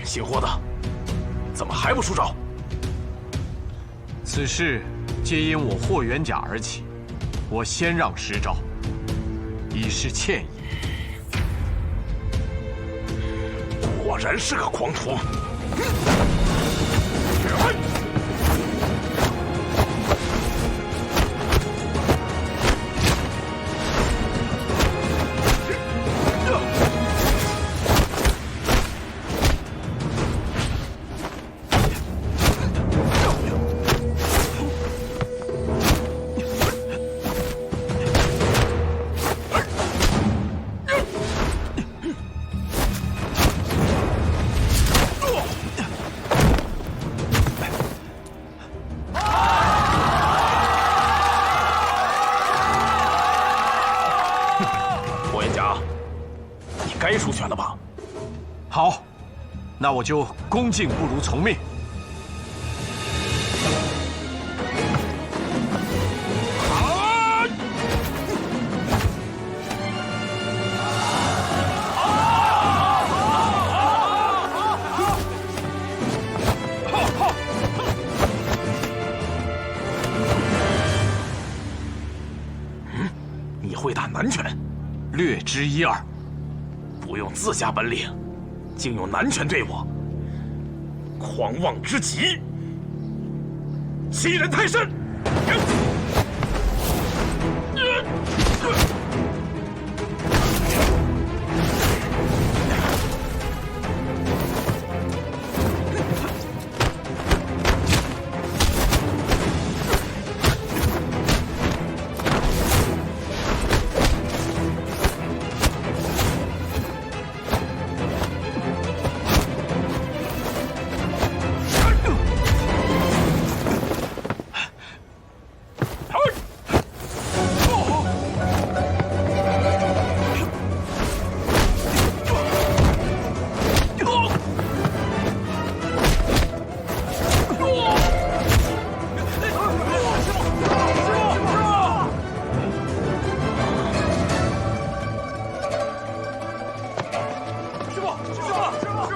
姓霍的，怎么还不出招？此事皆因我霍元甲而起，我先让实招，以示歉意。果然是个狂徒！该出拳了吧？好，那我就恭敬不如从命。你会打南拳？略知一二。不用自家本领，竟用南拳对我，狂妄之极，欺人太甚！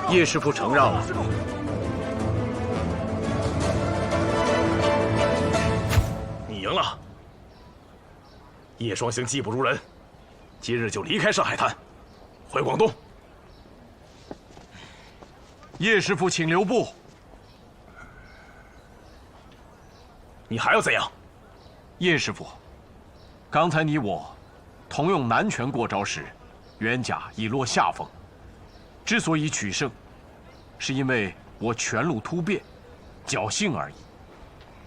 叶师傅承让了。你赢了。叶双星技不如人，今日就离开上海滩，回广东。叶师傅，请留步。你还要怎样？叶师傅，刚才你我同用南拳过招时，元甲已落下风。之所以取胜，是因为我拳路突变，侥幸而已。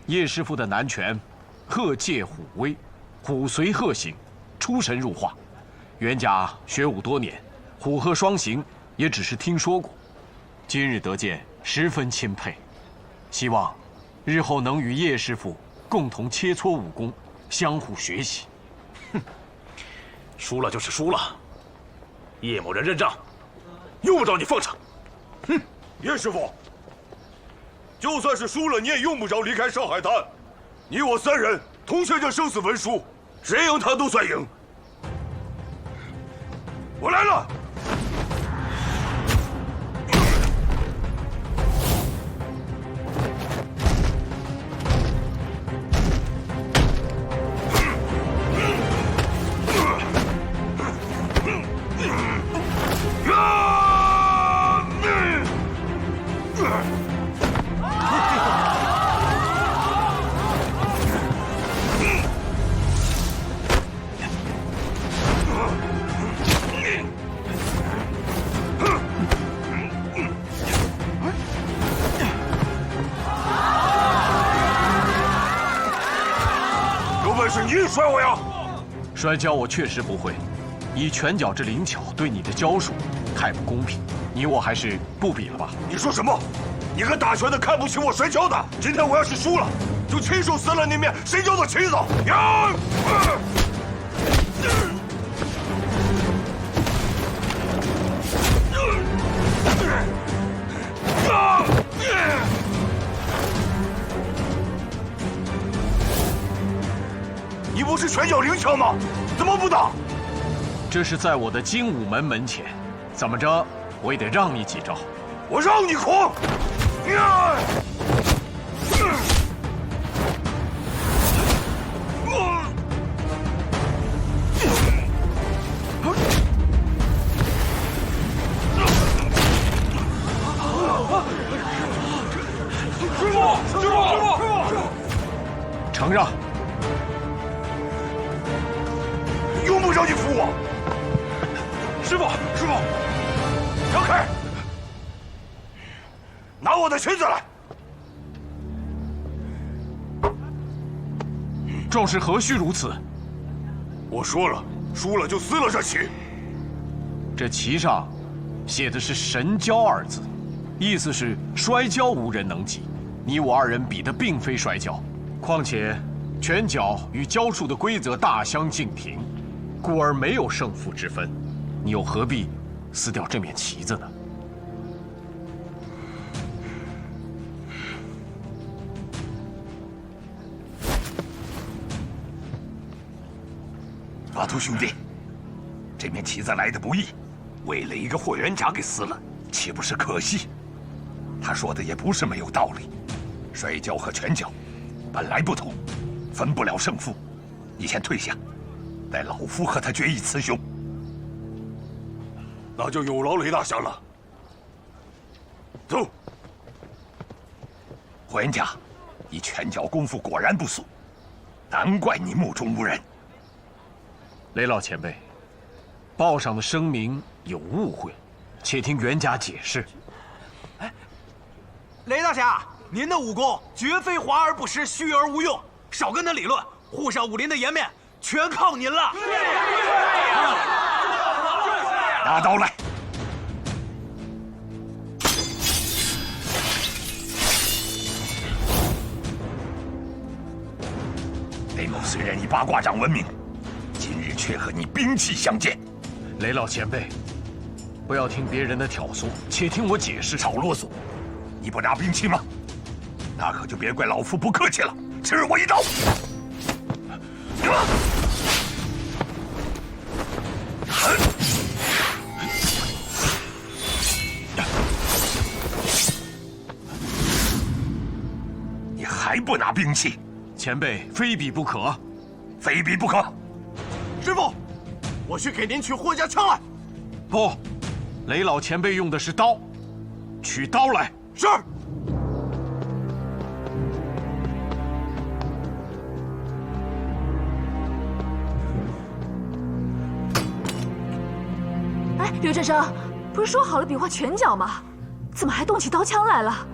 叶师傅的南拳，鹤借虎威，虎随鹤行，出神入化。元甲学武多年，虎鹤双形也只是听说过，今日得见，十分钦佩。希望日后能与叶师傅共同切磋武功，相互学习。哼，输了就是输了，叶某人认账。用不着你奉承。哼，叶师傅，就算是输了，你也用不着离开上海滩。你我三人同签这生死文书，谁赢他都算赢。我来了。是你摔我呀！摔跤我确实不会，以拳脚之灵巧对你的招数太不公平，你我还是不比了吧。你说什么？你个打拳的看不起我摔跤的！今天我要是输了，就亲手撕了那面谁家的旗子！呀！你不是拳脚灵巧吗？怎么不打？这是在我的精武门门前，怎么着我也得让你几招。我让你狂！承让。用不着你扶我。师傅，师傅，让开！拿我的裙子来！壮士何须如此？我说了，输了就撕了这旗。这旗上写的是“神交”二字，意思是摔跤无人能及。你我二人比的并非摔跤，况且拳脚与跤术的规则大相径庭，故而没有胜负之分。你又何必撕掉这面旗子呢？阿图兄弟，这面旗子来的不易，为了一个霍元甲给撕了，岂不是可惜？他说的也不是没有道理，摔跤和拳脚本来不同，分不了胜负。你先退下，待老夫和他决一雌雄。那就有劳雷大侠了。走。霍元甲，你拳脚功夫果然不俗，难怪你目中无人。雷老前辈，报上的声明有误会，且听袁甲解释。雷大侠，您的武功绝非华而不实，虚而无用，少跟他理论，沪上武林的颜面全靠您了。拿刀来！雷某虽然以八卦掌闻名，今日却和你兵器相见。雷老前辈，不要听别人的挑唆，且听我解释。少啰嗦！你不拿兵器吗？那可就别怪老夫不客气了，吃我一刀！你还不拿兵器？前辈非比不可，非比不可！师傅，我去给您取霍家枪来。不，雷老前辈用的是刀，取刀来。是。哎，刘振生，不是说好了比划拳脚吗？怎么还动起刀枪来了？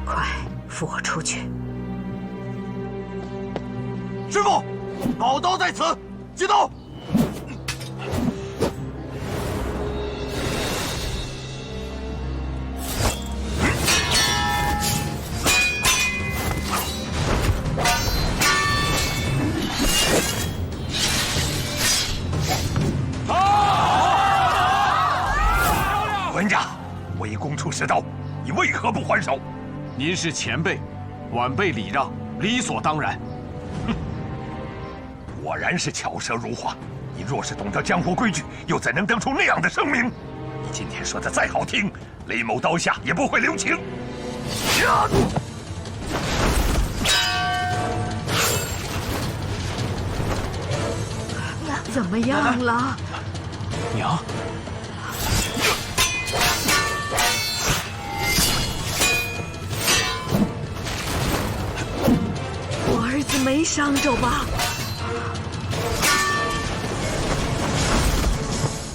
快扶我出去！师傅，宝刀在此，接刀！文家，我已攻出10刀，你为何不还手？您是前辈，晚辈礼让，理所当然。哼，果然是巧舌如花。你若是懂得江湖规矩，又怎能登出那样的声名？你今天说的再好听，雷某刀下也不会留情。怎么样了？娘。我儿子没伤着吧？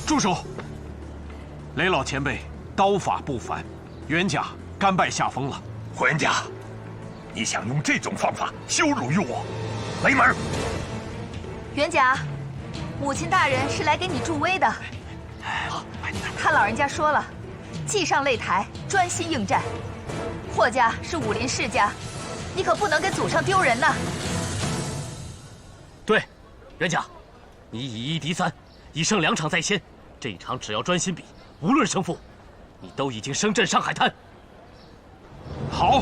住手！雷老前辈刀法不凡，袁甲甘拜下风了。霍元甲，你想用这种方法羞辱于我？雷门！袁甲，母亲大人是来给你助威的。他老人家说了，既上擂台，专心应战。霍家是武林世家，你可不能给祖上丢人呐。对，袁甲，你以1敌3，已胜2场在先，这一场只要专心比，无论胜负，你都已经升镇上海滩。好。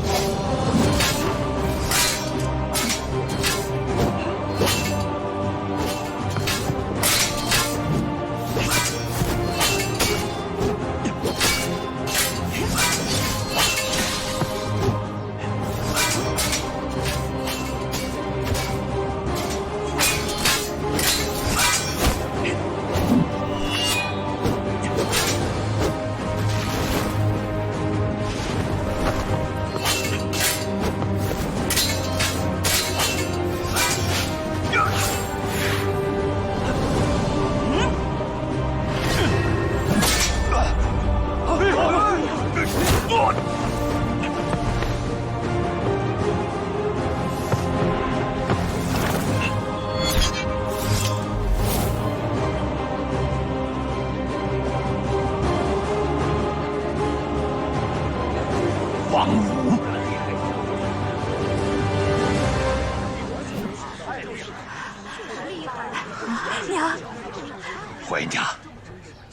元甲，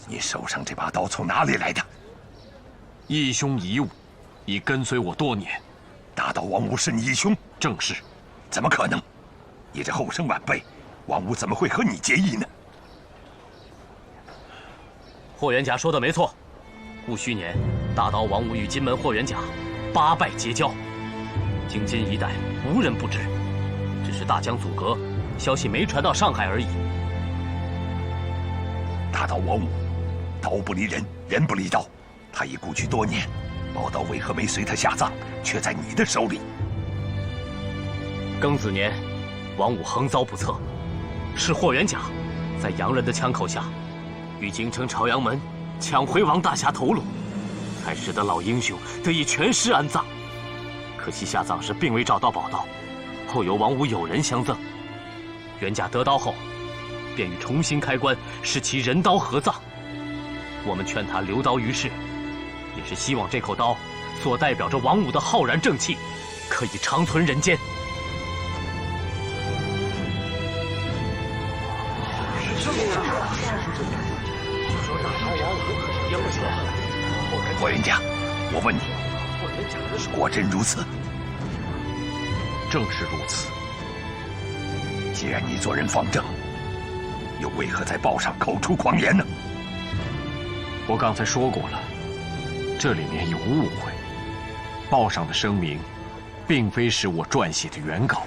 你手上这把刀从哪里来的？义兄遗物，已跟随我多年。大刀王五是你义兄？正是。怎么可能？你这后生晚辈，王五怎么会和你结义呢？霍元甲说的没错，戊戌年，大刀王五与金门霍元甲8拜结交，京津一带无人不知，只是大江阻隔，消息没传到上海而已。大刀王五，刀不离人，人不离刀，他已故去多年，宝刀为何没随他下葬，却在你的手里？庚子年，王五横遭不测，是霍元甲在洋人的枪口下，与京城朝阳门抢回王大侠头颅，才使得老英雄得以全尸安葬。可惜下葬时并未找到宝刀，后由王五友人相赠。元甲得刀后，便欲重新开棺，使其人刀合葬。我们劝他留刀于世，也是希望这口刀所代表着王五的浩然正气，可以长存人间。霍元甲，我问你，果真如此？正是如此。既然你做人方正，又为何在报上口出狂言呢？我刚才说过了，这里面有误会。报上的声明，并非是我撰写的原稿。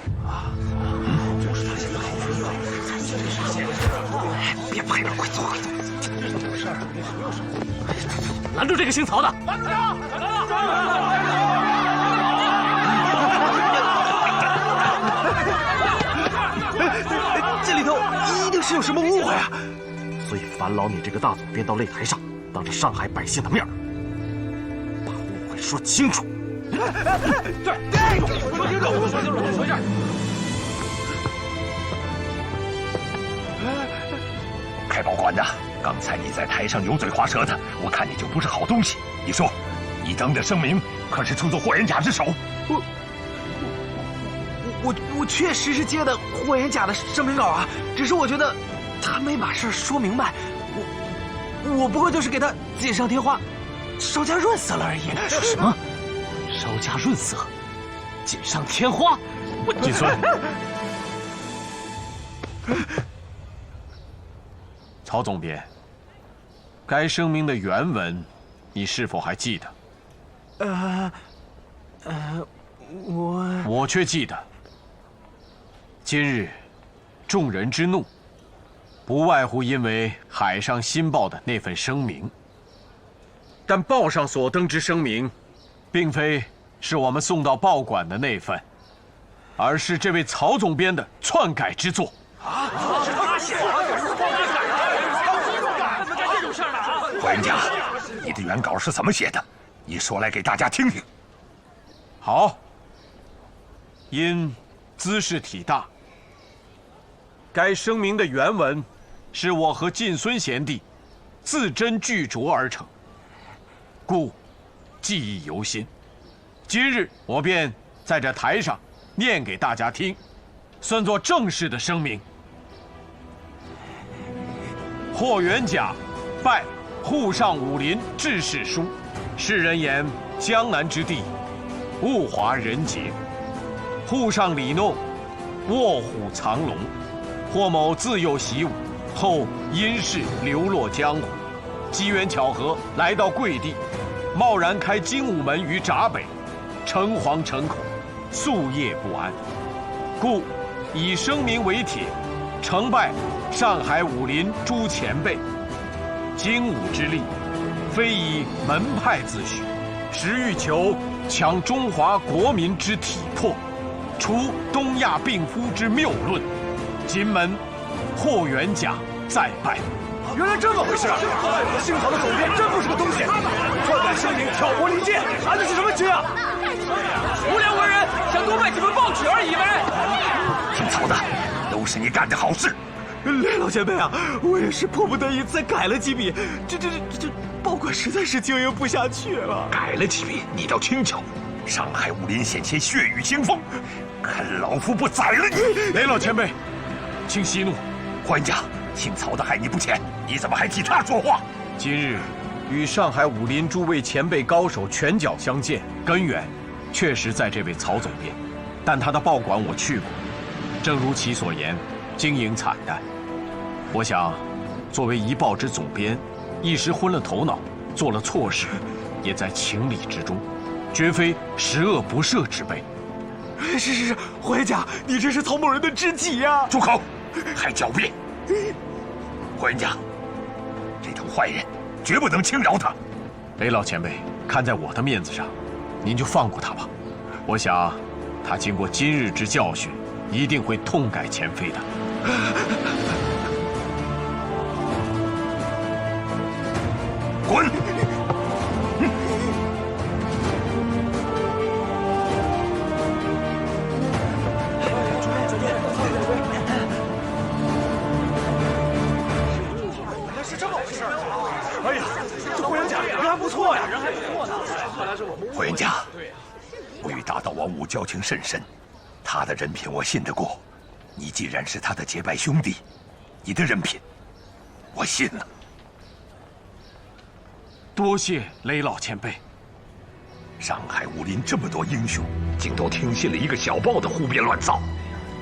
别拍了，快走快走！拦住这个姓曹的！拦住他！这里头一定是有什么误会啊！所以烦劳你这个大总编到擂台上，当着上海百姓的面，把误会说清楚。说清楚！开保管的，刚才你在台上油嘴滑舌的，我看你就不是好东西。你说，你登的声明可是出自霍元甲之手？我确实是接的霍元甲的声明稿啊，只是我觉得他没把事说明白，我不过就是给他锦上添花，稍加润色了而已。说什么？稍加润色，锦上添花？锦孙，曹总编，该声明的原文，你是否还记得？我却记得。今日，众人之怒，不外乎因为海上新报的那份声明。但报上所登之声明，并非是我们送到报馆的那份，而是这位曹总编的篡改之作。是他写的？霍元甲，你的原稿是怎么写的？你说来给大家听听。好。因兹事体大，该声明的原文是我和晋孙贤弟字斟句酌而成，故记忆犹新。今日我便在这台上念给大家听，算作正式的声明。霍元甲拜沪上武林志士书，世人言江南之地，物华人杰。沪上里弄，卧虎藏龙。霍某自幼习武，后因事流落江湖，机缘巧合来到贵地，贸然开精武门于闸北，诚惶诚恐，夙夜不安，故以声明为帖，呈拜上海武林诸前辈。精武之力，非以门派自诩，实欲求强中华国民之体魄，除东亚病夫之谬论。今门霍元甲再拜。原来这么回事啊！姓曹的总编真不是个东西，篡改声明，挑拨离间，安的是什么局啊？无良文人想多卖几份报纸而已呗。姓曹的，都是你干的好事。雷老前辈啊，我也是迫不得已才改了几笔，这报馆实在是经营不下去了。改了几笔，你倒轻巧。上海武林险些血雨腥风，看老夫不宰了你！雷老前辈，请息怒。霍元甲，姓曹的害你不浅，你怎么还替他说话？今日与上海武林诸位前辈高手拳脚相见，根源确实在这位曹总编，但他的报馆我去过，正如其所言，经营惨淡。我想，作为一报之总编，一时昏了头脑，做了错事，也在情理之中，绝非十恶不赦之辈。是，霍元甲，你真是曹某人的知己呀！住口，还狡辩！霍元甲，这头坏人绝不能轻饶他。雷老前辈，看在我的面子上，您就放过他吧。我想，他经过今日之教训，一定会痛改前非的。滚！霍元甲，我与大道王五交情甚深，他的人品我信得过。你既然是他的结拜兄弟，你的人品我信了。多谢雷老前辈。上海武林这么多英雄，竟都听信了一个小报的胡编乱造，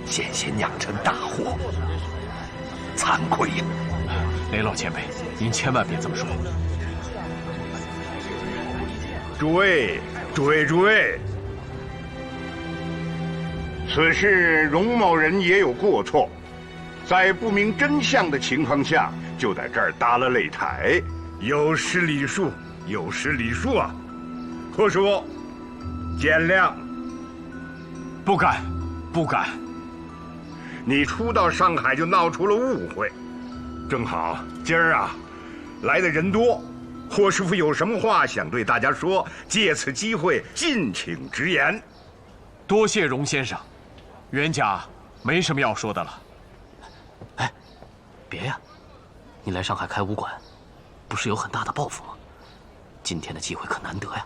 险些酿成大祸，惭愧呀！雷老前辈，您千万别这么说。诸位，此事荣某人也有过错，在不明真相的情况下，就在这儿搭了擂台，有失礼数啊！霍师傅，见谅。不敢。你初到上海就闹出了误会，正好今儿啊，来的人多。霍师傅有什么话想对大家说？借此机会尽请直言。多谢荣先生，袁甲没什么要说的了。哎，别呀，你来上海开武馆，不是有很大的抱负吗？今天的机会可难得呀。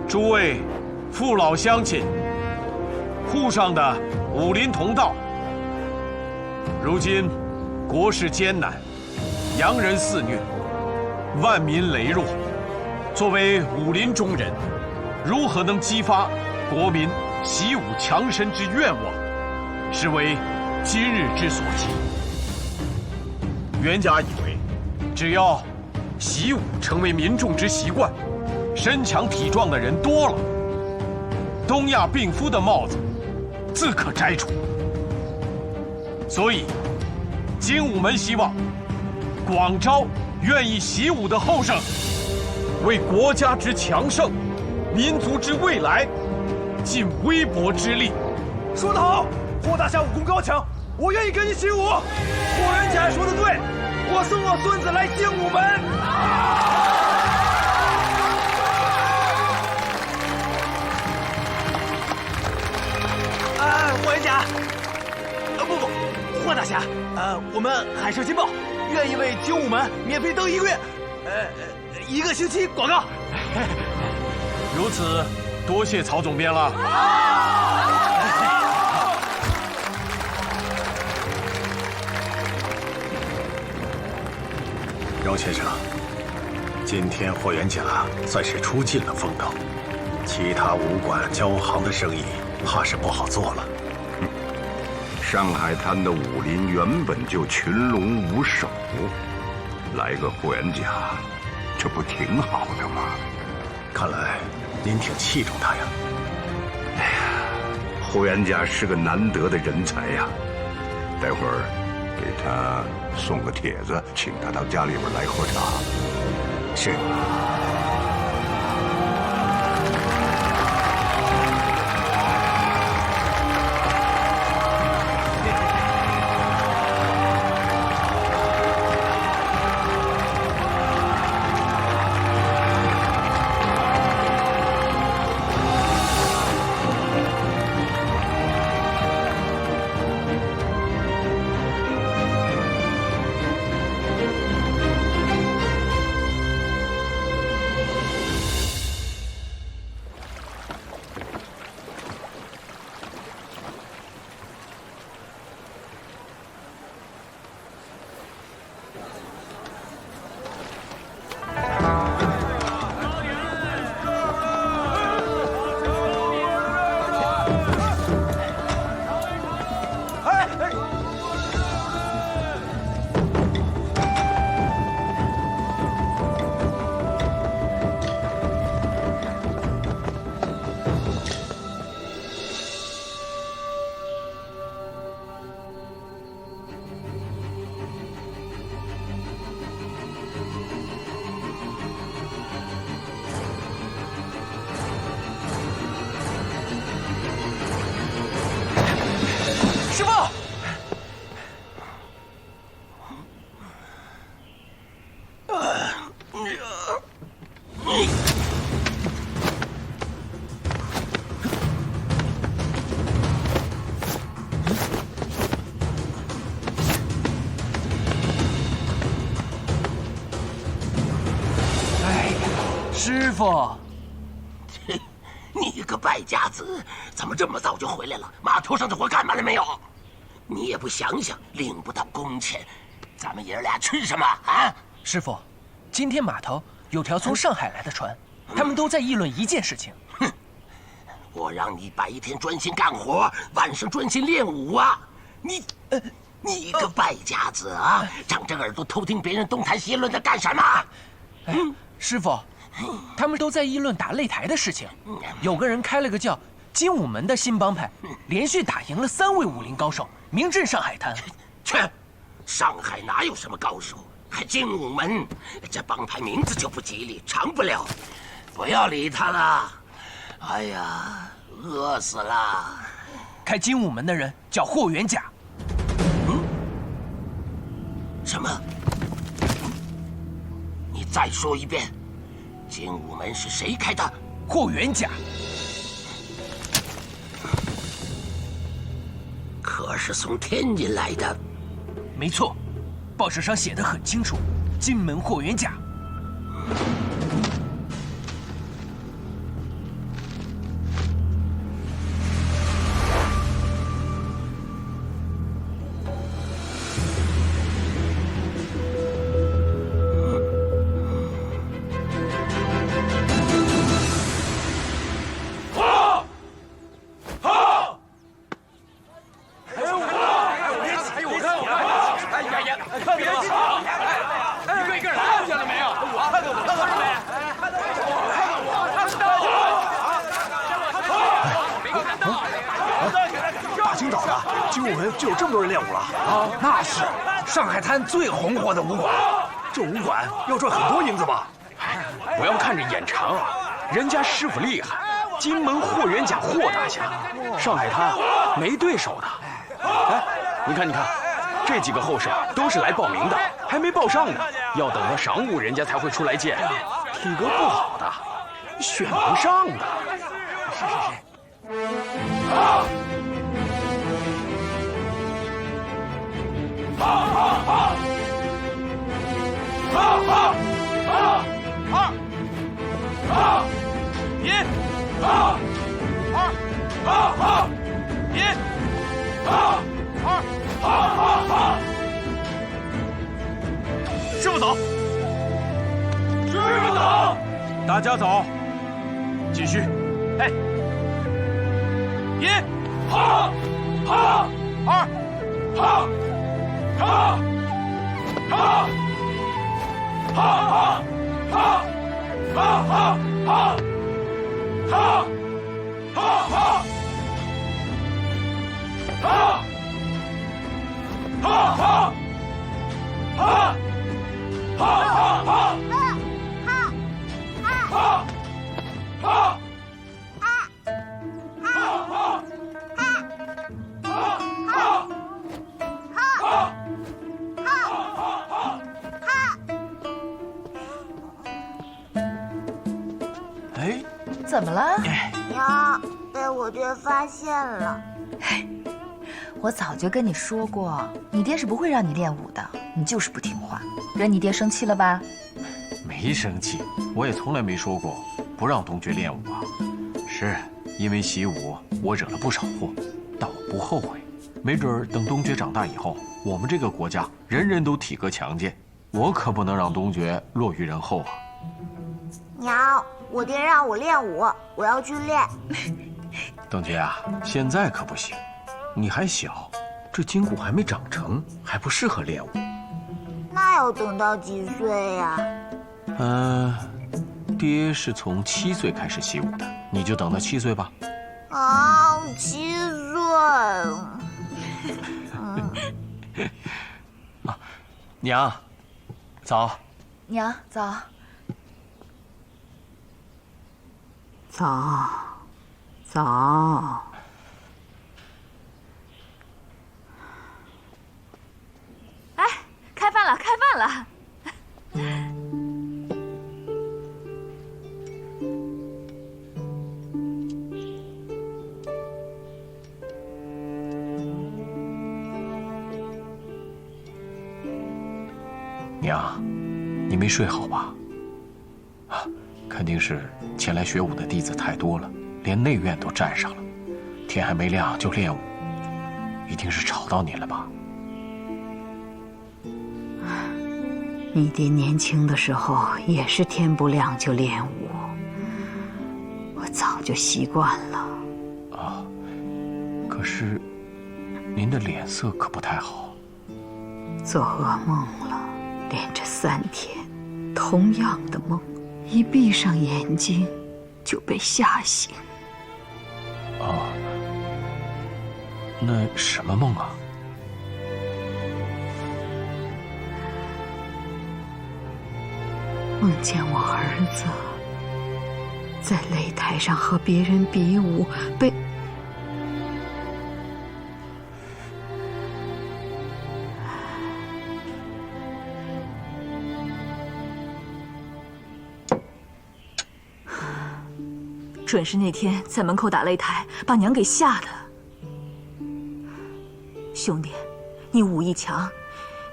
诸位父老乡亲，沪上的武林同道，如今国事艰难，洋人肆虐，万民羸弱，作为武林中人，如何能激发国民习武强身之愿望，实为今日之所急。袁甲以为，只要习武成为民众之习惯，身强体壮的人多了，东亚病夫的帽子自可摘除。所以，精武门希望广招愿意习武的后生，为国家之强盛、民族之未来尽微薄之力。说得好，霍大侠武功高强，我愿意跟你习武。霍元甲说的对，我送我孙子来精武门。霍元甲，不，霍大侠，我们海社新报愿意为精武门免费登1个月，1个星期广告。如此，多谢曹总编了。饶先生，今天霍元甲算是出尽了风头，其他武馆交行的生意怕是不好做了。上海滩的武林原本就群龙无首，来个霍元甲，这不挺好的吗？看来您挺器重他呀。哎呀，霍元甲是个难得的人才呀，待会儿给他送个帖子，请他到家里边来喝茶。是。师傅，你个败家子，怎么这么早就回来了？码头上的活干完了没有？你也不想想，领不到工钱，咱们爷儿俩吃什么啊？师傅，今天码头有条从上海来的船，他们都在议论一件事情。哼，我让你白天专心干活，晚上专心练武啊！你一个败家子啊，长着耳朵偷听别人东谈西论的干什么？师傅，他们都在议论打擂台的事情。有个人开了个叫精武门的新帮派，连续打赢了3位武林高手，名震上海滩。去，上海哪有什么高手？还精武门，这帮派名字就不吉利，长不了。不要理他了。哎呀，饿死了。开精武门的人叫霍元甲。什么？你再说一遍，精武门是谁开的？霍元甲。可是从天津来的。没错，报纸上写得很清楚，金门霍元甲。大清早的，精武门就有这么多人练武了啊！那是上海滩最红火的武馆，这武馆要赚很多银子吧？不要看着眼馋啊，人家师傅厉害，金门霍元甲霍大侠，上海滩没对手的。哎，你看，这几个后生都是来报名的，还没报上呢，要等到晌午人家才会出来见。体格不好的，选不上的。师傅走，师傅走，大家走，继续。哎，1，好，2，好哎，怎么了？娘，被我爹发现了。我早就跟你说过，你爹是不会让你练武的，你就是不听话，惹你爹生气了吧？没生气，我也从来没说过不让东爵练武啊。是因为习武，我惹了不少祸，但我不后悔。没准儿等东爵长大以后，我们这个国家人人都体格强健，我可不能让东爵落于人后啊。娘，我爹让我练武，我要去练。东爵啊，现在可不行，你还小，这筋骨还没长成，还不适合练武。那要等到几岁呀？爹是从7岁开始习武的，你就等到7岁吧。啊，7岁。啊，娘，早。娘，早。早。哎，开饭了，开饭了！娘，你没睡好吧？啊，肯定是前来学武的弟子太多了，连内院都占上了。天还没亮就练武，一定是吵到你了吧？你爹年轻的时候也是天不亮就练武，我早就习惯了。啊，可是您的脸色可不太好。做噩梦了，连着3天，同样的梦，一闭上眼睛就被吓醒。啊，那什么梦啊？梦见我儿子在擂台上和别人比武，被准是那天在门口打擂台，把娘给吓的。兄弟，你武艺强，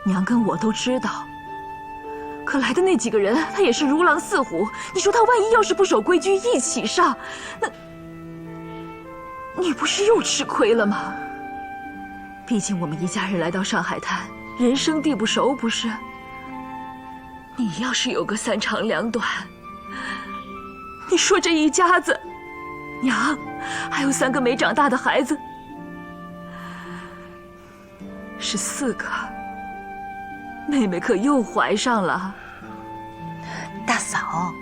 娘跟我都知道。可来的那几个人，他也是如狼似虎。你说他万一要是不守规矩，一起上，那你不是又吃亏了吗？毕竟我们一家人来到上海滩，人生地不熟，不是？你要是有个3长2短，你说这一家子，娘，还有3个没长大的孩子，是4个。妹妹可又怀上了。大嫂，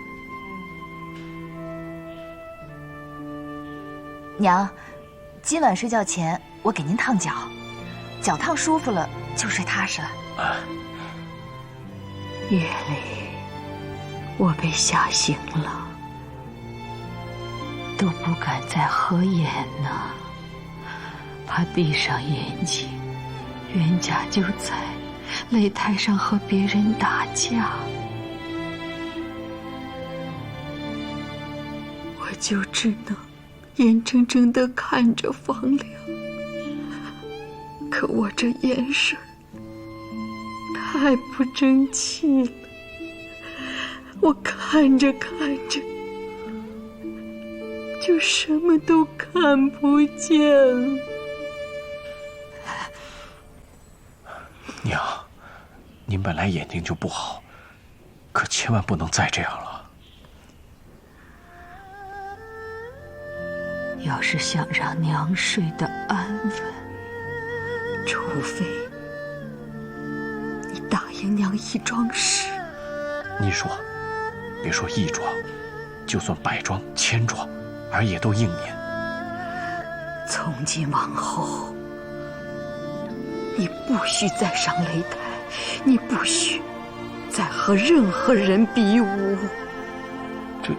娘，今晚睡觉前我给您烫脚，脚烫舒服了就睡踏实了。夜里我被吓醒了，都不敢再合眼呢，怕闭上眼睛，冤家就在擂台上和别人打架，我就只能眼睁睁地看着方良。可我这眼神太不争气了，我看着看着就什么都看不见了。娘，您本来眼睛就不好，可千万不能再这样了。要是想让娘睡得安稳，除非你答应娘一桩事。你说，别说1桩，就算100桩、1000桩，儿也都应您。从今往后，你不许再上擂台，你不许再和任何人比武。这……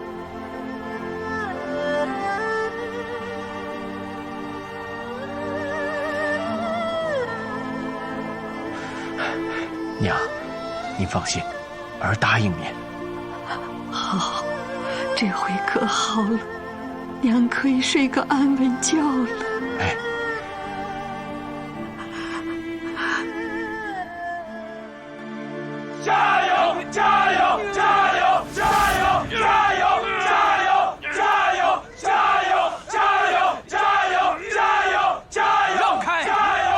娘，您放心，儿答应您。好，这回可好了，娘可以睡个安稳觉了。哎。加油！加油！加油！加油！加油！加油！加油！加油！加油！加油！加油！加油！让开！加油！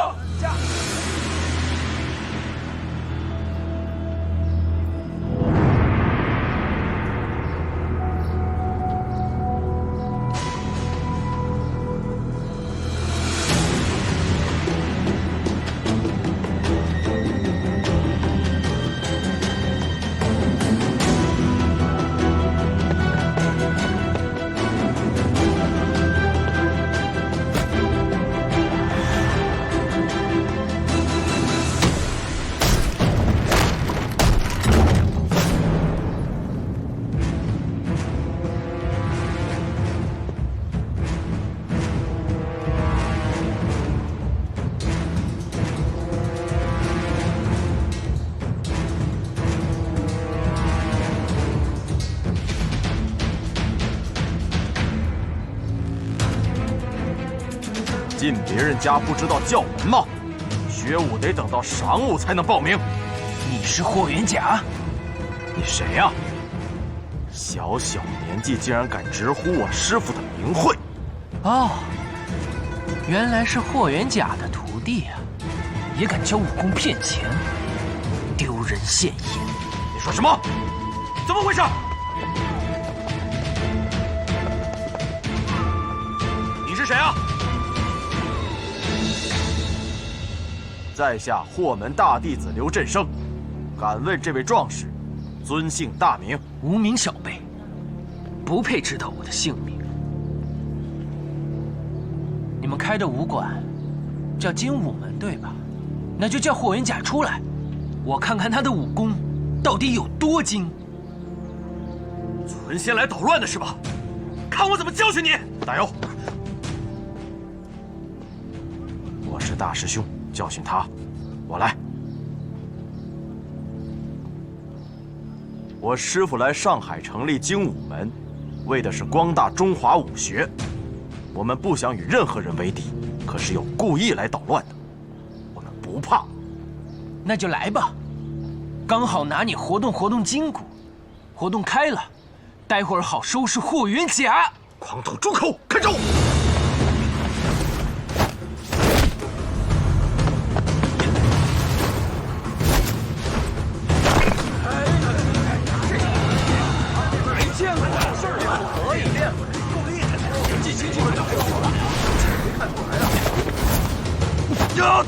进别人家不知道叫门吗？学武得等到晌午才能报名。你是霍元甲？你谁呀？小小年纪竟然敢直呼我师父的名讳！哦，原来是霍元甲的徒弟啊，也敢教武功骗钱，丢人现眼！你说什么？怎么回事？你是谁啊？在下霍门大弟子刘振生，敢问这位壮士，尊姓大名？无名小辈，不配知道我的姓名。你们开的武馆叫精武门，对吧？那就叫霍元甲出来，我看看他的武功到底有多精。存心来捣乱的是吧？看我怎么教训你！大友，我是大师兄，教训他，我来。我师父来上海成立精武门，为的是光大中华武学。我们不想与任何人为敌，可是有故意来捣乱的，我们不怕。那就来吧，刚好拿你活动活动筋骨，活动开了，待会儿好收拾霍元甲。狂斗住口，看招！没见过这事儿呀，可以练，够厉害的，进行了，没看出来啊！呀！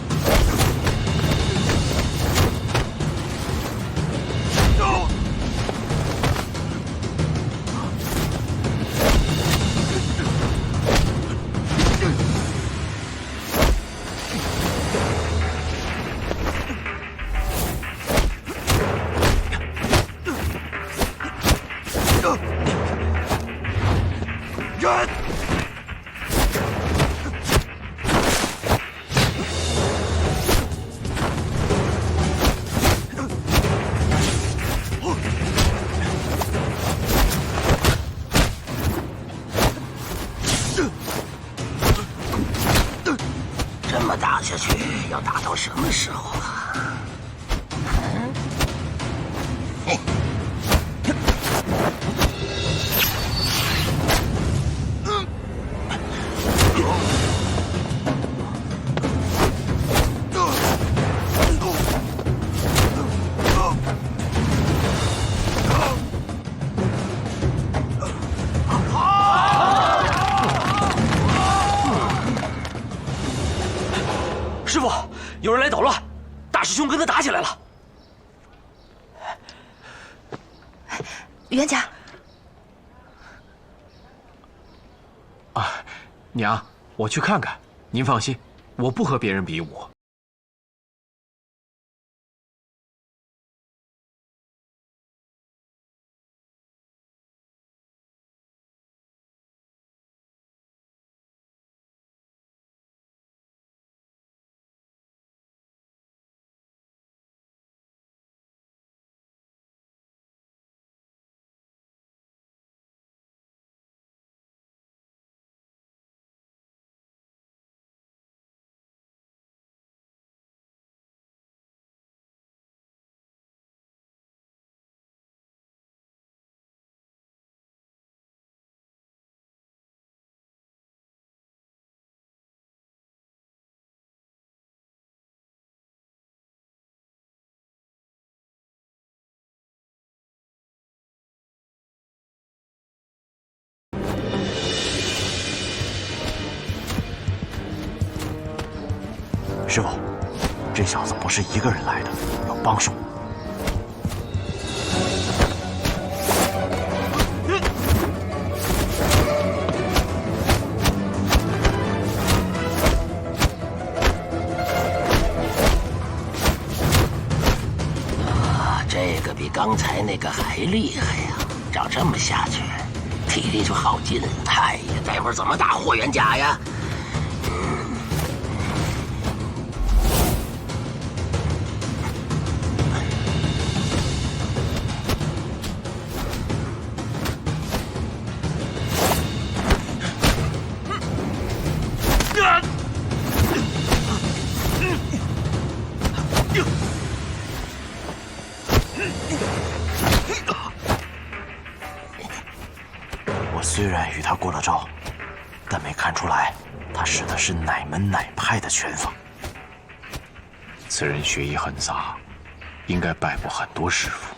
这么打下去，要打到什么时候啊？师傅，有人来捣乱，大师兄跟他打起来了。元甲，啊，娘，我去看看。您放心，我不和别人比武。师傅，这小子不是一个人来的，有帮手。这个比刚才那个还厉害呀！照这么下去，体力就耗尽了。哎呀，待会儿怎么打霍元甲呀？虽然与他过了招，但没看出来他使的是哪门哪派的拳法。此人学艺很杂，应该拜过很多师傅。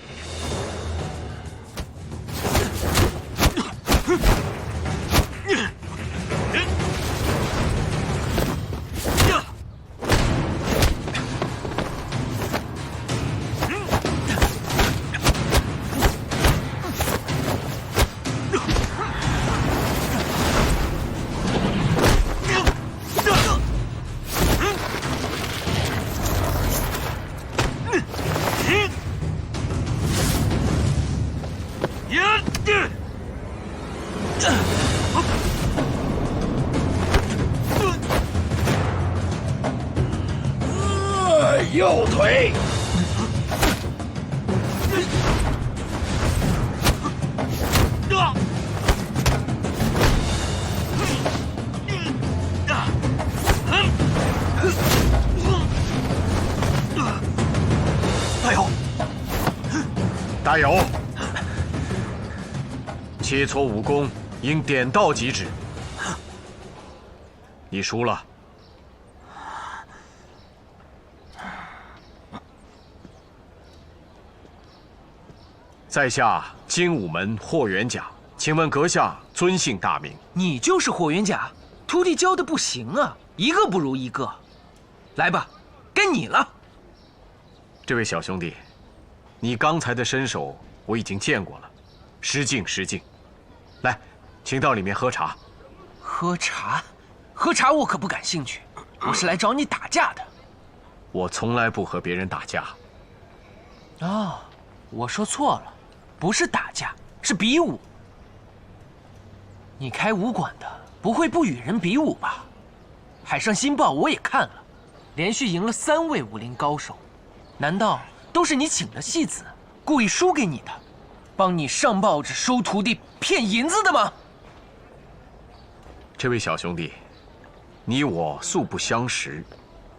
右腿，大友，大友，切磋武功应点到即止。你输了。在下精武门霍元甲，请问阁下尊姓大名？你就是霍元甲，徒弟教的不行啊，一个不如一个。来吧，该你了。这位小兄弟，你刚才的身手我已经见过了，失敬失敬。来，请到里面喝茶。喝茶？喝茶我可不感兴趣，我是来找你打架的。我从来不和别人打架。哦，我说错了。不是打架，是比武。你开武馆的，不会不与人比武吧？海上新报我也看了，连续赢了3位武林高手，难道都是你请的戏子，故意输给你的，帮你上报纸收徒弟骗银子的吗？这位小兄弟，你我素不相识，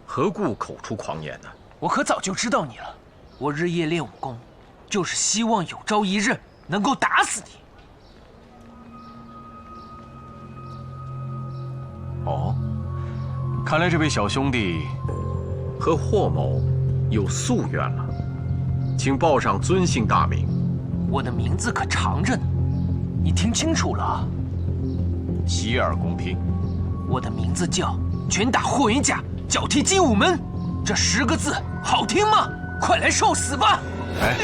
何故口出狂言呢？我可早就知道你了，我日夜练武功，就是希望有朝一日能够打死你。哦，看来这位小兄弟和霍某有夙愿了，请报上尊姓大名。我的名字可长着呢，你听清楚了啊！洗耳恭听。我的名字叫拳打霍元甲，脚踢精武门，这10个字好听吗？快来受死吧！哎，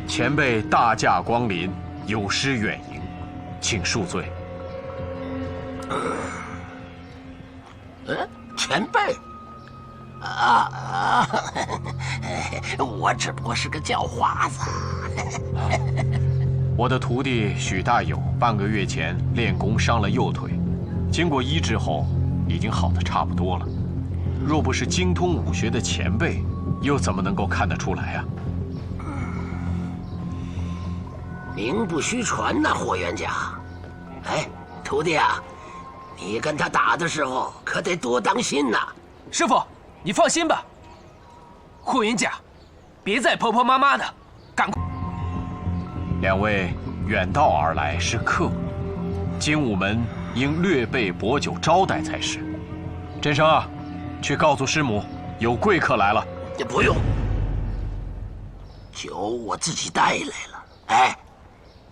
前辈大驾光临，有失远迎，请恕罪。前辈，我只不过是个叫花子。我的徒弟许大友半个月前练功伤了右腿，经过医治后，已经好得差不多了。若不是精通武学的前辈，又怎么能够看得出来啊？名不虚传呐，霍元甲。哎，徒弟啊，你跟他打的时候可得多当心呐。师傅，你放心吧。霍元甲，别再婆婆妈妈的，赶快。两位远道而来是客务，精武门应略备薄酒招待才是。振生啊，去告诉师母，有贵客来了。也不用，酒我自己带来了。哎，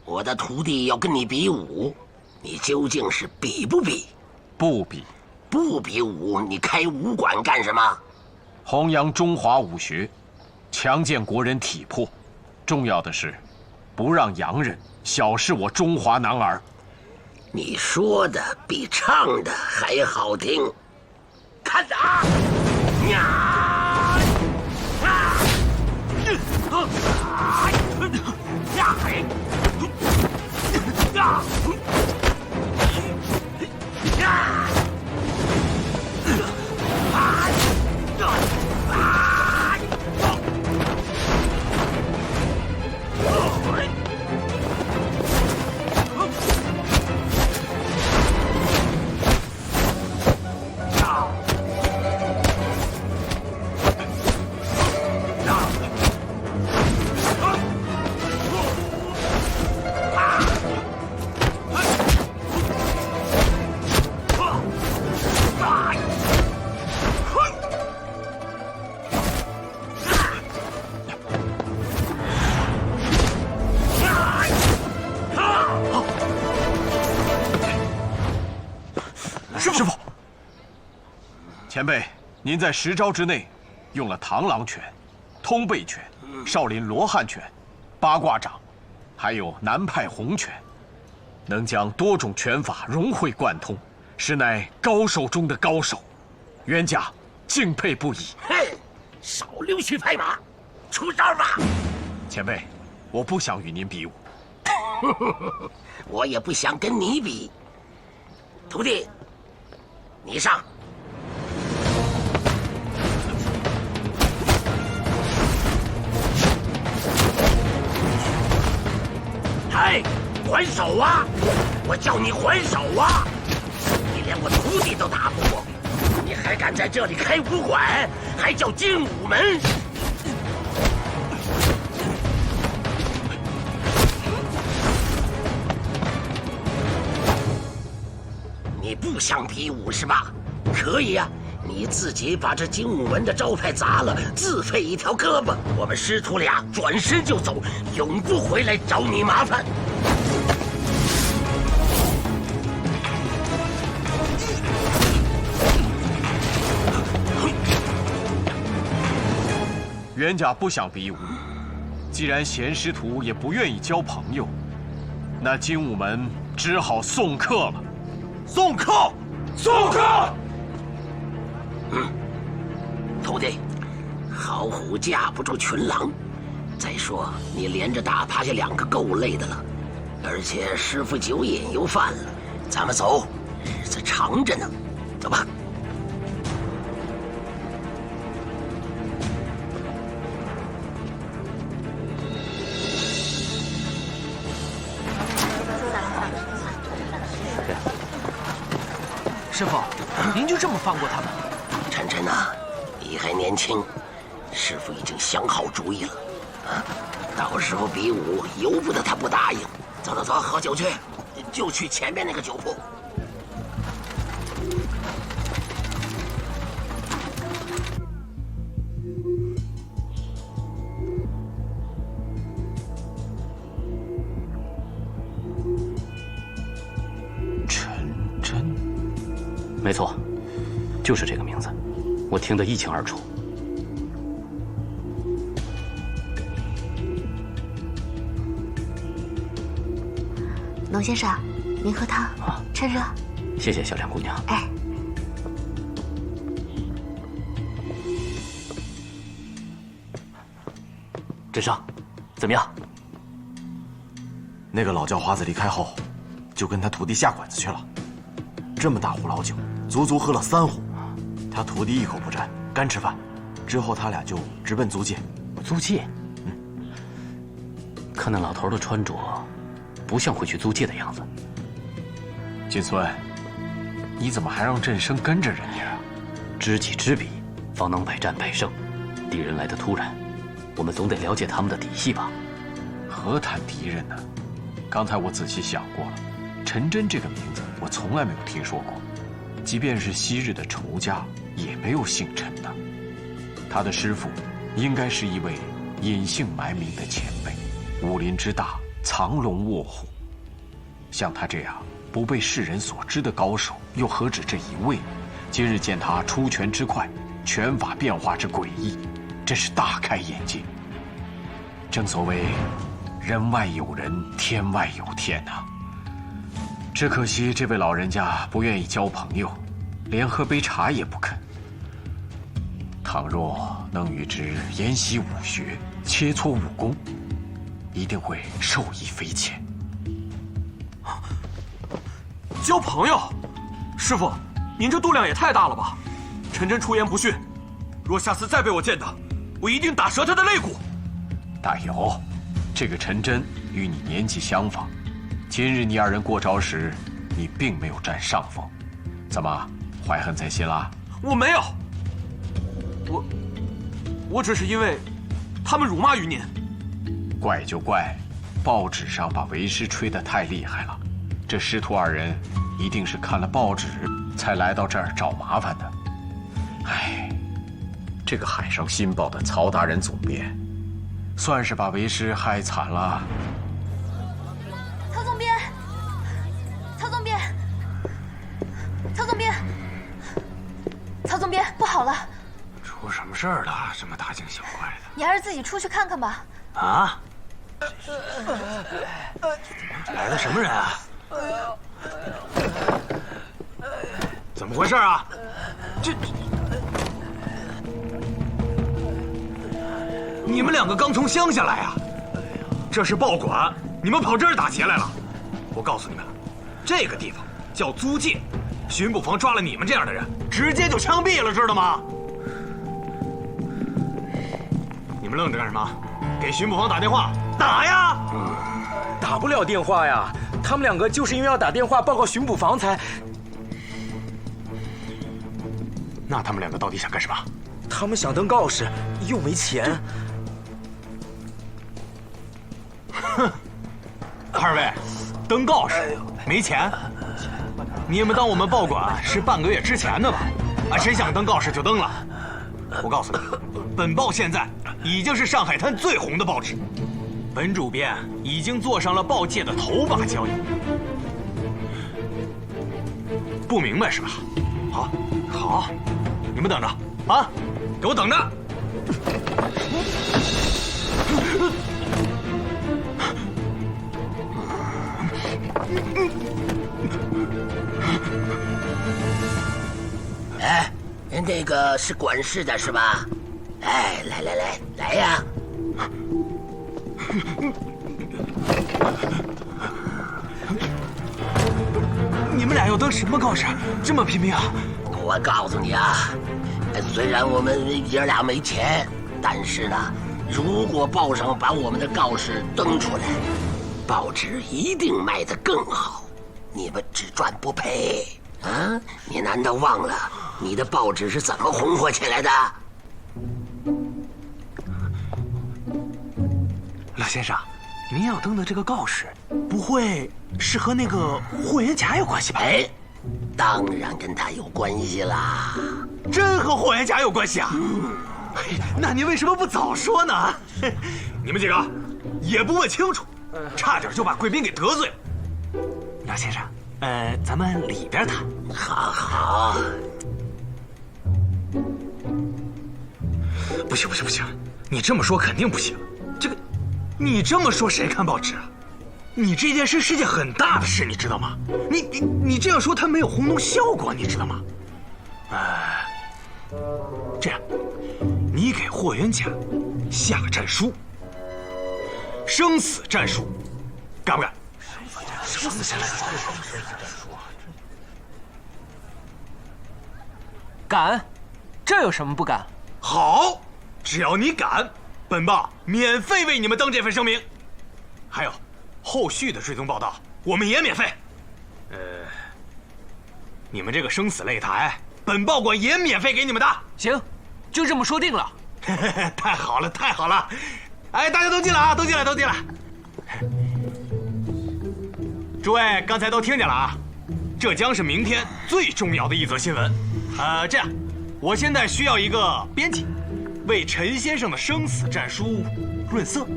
我的徒弟要跟你比武，你究竟是比不比？不比。不比武，你开武馆干什么？弘扬中华武学，强健国人体魄。重要的是，不让洋人小视我中华男儿。你说的比唱的还好听。看打！呀！前辈，您在10招之内，用了螳螂拳、通背拳、少林罗汉拳、八卦掌，还有南派洪拳，能将多种拳法融会贯通，实乃高手中的高手，冤家敬佩不已。嘿，少溜须拍马，出招吧！前辈，我不想与您比武。我也不想跟你比。徒弟，你上。哎，还手啊！我叫你还手啊！你连我徒弟都打不过，你还敢在这里开武馆，还叫精武门？你不想比武是吧？可以呀，你自己把这精武门的招牌砸了，自废一条胳膊，我们师徒俩转身就走，永不回来找你麻烦。冤家不想比武，既然贤师徒也不愿意交朋友，那精武门只好送客了。送客，送客！徒弟，好虎架不住群狼。再说你连着打趴下2个，够累的了，而且师傅酒瘾又犯了。咱们走，日子长着呢。走吧。师傅，您就这么放过他们？晨晨呐，你还年轻，师傅已经想好主意了。啊，到时候比武由不得他不答应。走走走，喝酒去，就去前面那个酒铺。没错，就是这个名字，我听得一清二楚。龙先生，您喝汤，趁热。谢谢小梁姑娘。哎，镇上，怎么样？那个老叫花子离开后，就跟他徒弟下馆子去了。这么大壶老酒，足足喝了3壶，他徒弟一口不沾，干吃饭。之后他俩就直奔租界。租界？看那老头的穿着，不像会去租界的样子。金孙，你怎么还让振声跟着人家啊？知己知彼，方能百战百胜。敌人来得突然，我们总得了解他们的底细吧？何谈敌人呢？刚才我仔细想过了，陈真这个名字我从来没有听说过，即便是昔日的仇家，也没有姓陈的。他的师父应该是一位隐姓埋名的前辈，武林之大，藏龙卧虎。像他这样不被世人所知的高手，又何止这一位？今日见他出拳之快，拳法变化之诡异，真是大开眼界。正所谓人外有人，天外有天呐。只可惜这位老人家不愿意交朋友，连喝杯茶也不肯。倘若能与之研习武学，切磋武功，一定会受益匪浅。交朋友，师傅，您这度量也太大了吧！陈真出言不逊，若下次再被我见到，我一定打折他的肋骨。大友，这个陈真与你年纪相仿，今日你2人过招时，你并没有占上风，怎么怀恨在心啦？我没有，我只是因为他们辱骂于您。怪就怪，报纸上把为师吹得太厉害了，这师徒2人一定是看了报纸才来到这儿找麻烦的。唉，这个海上新报的曹大人总编，算是把为师害惨了。曹总编，曹总编，曹总编，曹总编。不好了！出什么事儿了？这么大惊小怪的。你还是自己出去看看吧。啊？来的什么人啊？怎么回事啊？你们两个刚从乡下来啊？这是报馆，你们跑这儿打劫来了？我告诉你们，这个地方叫租界，巡捕房抓了你们这样的人，直接就枪毙了，知道吗？你们愣着干什么？给巡捕房打电话，打呀！打不了电话呀，他们两个就是因为要打电话报告巡捕房才……那他们两个到底想干什么？他们想登告示，又没钱。哼，二位，登告示没钱？你们当我们报馆是半个月之前的吧？啊，谁想登告示就登了。我告诉你，本报现在已经是上海滩最红的报纸，本主编已经坐上了报界的头把交椅。不明白是吧？好，好，你们等着啊，给我等着！哎，那个是管事的是吧？哎，来呀！你们俩要登什么告示？这么拼命啊！我告诉你啊，虽然我们爷俩没钱，但是呢，如果报上把我们的告示登出来，报纸一定卖得更好。你们只赚不赔啊！你难道忘了你的报纸是怎么红火起来的？老先生，您要登的这个告示，不会是和那个霍元甲有关系吧？哎，当然跟他有关系啦！真和霍元甲有关系啊？那您为什么不早说呢？你们几个也不问清楚，差点就把贵宾给得罪了。老先生，咱们里边谈。好。不行，你这么说肯定不行。这个，你这么说谁看报纸啊？你这件事是件很大的事，你知道吗？你这样说它没有轰动效果，你知道吗？这样，你给霍元甲下战书，生死战书，干不干？生死战书。敢，这有什么不敢？好，只要你敢，本报免费为你们登这份声明。还有，后续的追踪报道我们也免费。你们这个生死擂台，本报馆也免费给你们的。行，就这么说定了。太好了，太好了！哎，大家都进来啊，都进来。诸位刚才都听见了啊，这将是明天最重要的一则新闻。这样，我现在需要一个编辑，为陈先生的生死战书润色，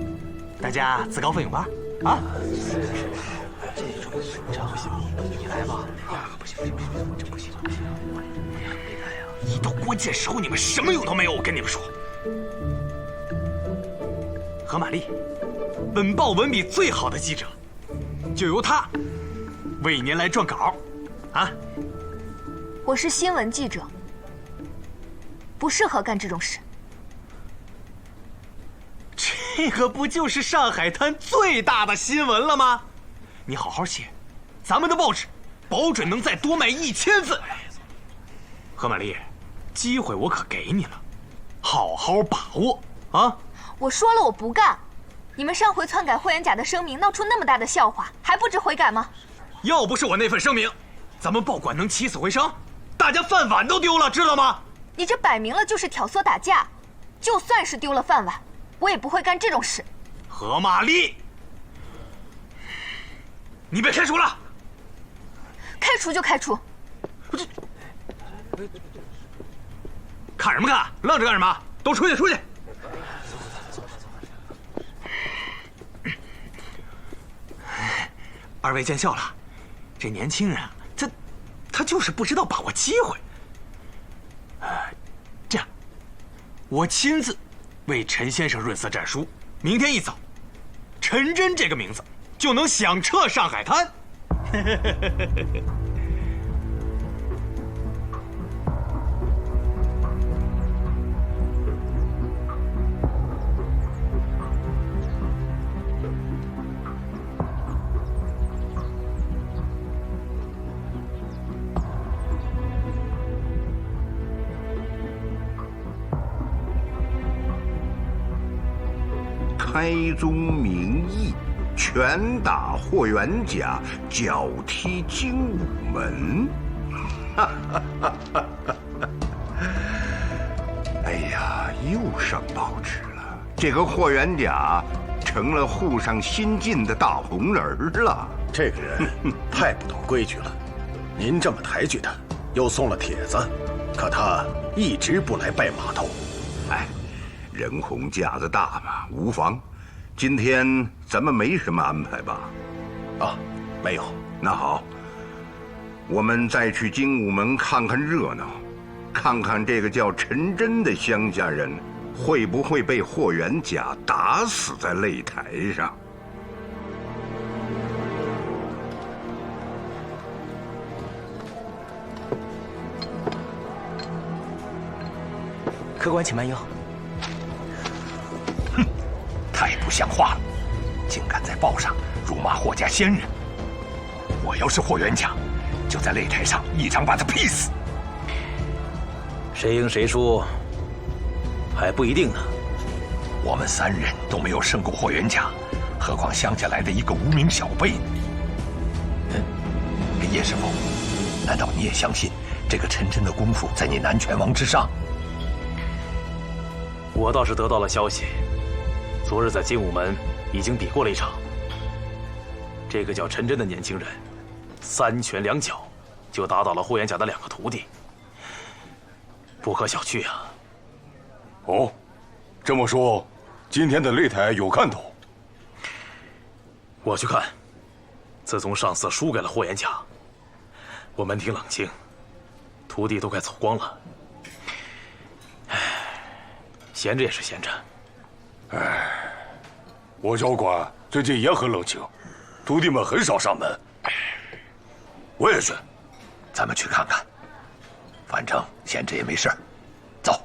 大家自告奋勇吧！啊！你来吧。不行，一到关键时候你们什么用都没有，我跟你们说。何玛丽，本报文笔最好的记者，就由她为您来撰稿，啊！我是新闻记者，不适合干这种事。这个不就是上海滩最大的新闻了吗？你好好写，咱们的报纸保准能再多卖1000份。何玛丽，机会我可给你了，好好把握啊！我说了我不干，你们上回篡改霍元甲的声明，闹出那么大的笑话，还不知悔改吗？要不是我那份声明，咱们报馆能起死回生，大家饭碗都丢了，知道吗？你这摆明了就是挑唆打架，就算是丢了饭碗，我也不会干这种事。何玛丽，你被开除了。开除就开除。看什么看？愣着干什么？都出去！二位见笑了，这年轻人啊，他就是不知道把握机会。我亲自为陈先生润色战书，明天一早，陈真这个名字就能响彻上海滩。开宗明义，拳打霍元甲，脚踢精武门。哎呀，又上报纸了，这个霍元甲成了沪上新晋的大红人了。这个人太不懂规矩了，您这么抬举他，又送了帖子，可他一直不来拜码头。哎，人红架子大嘛，无妨。今天咱们没什么安排吧？啊，没有。那好，我们再去精武门看看热闹，看看这个叫陈真的乡下人会不会被霍元甲打死在擂台上。客官，请慢用。太不像话了，竟敢在报上辱骂霍家先人！我要是霍元甲，就在擂台上一掌把他劈死。谁赢谁输，还不一定呢。我们3人都没有胜过霍元甲，何况乡下来的一个无名小辈呢？叶师傅，难道你也相信这个陈真的功夫在你南拳王之上？我倒是得到了消息。昨日在精武门已经比过了一场，这个叫陈真的年轻人，3拳2脚就打倒了霍元甲的2个徒弟，不可小觑啊！哦，这么说，今天的擂台有看头。我去看，自从上次输给了霍元甲，我门庭冷清，徒弟都快走光了。唉，闲着也是闲着。唉，我教馆最近也很冷清，徒弟们很少上门。我也去，咱们去看看，反正闲着也没事。走。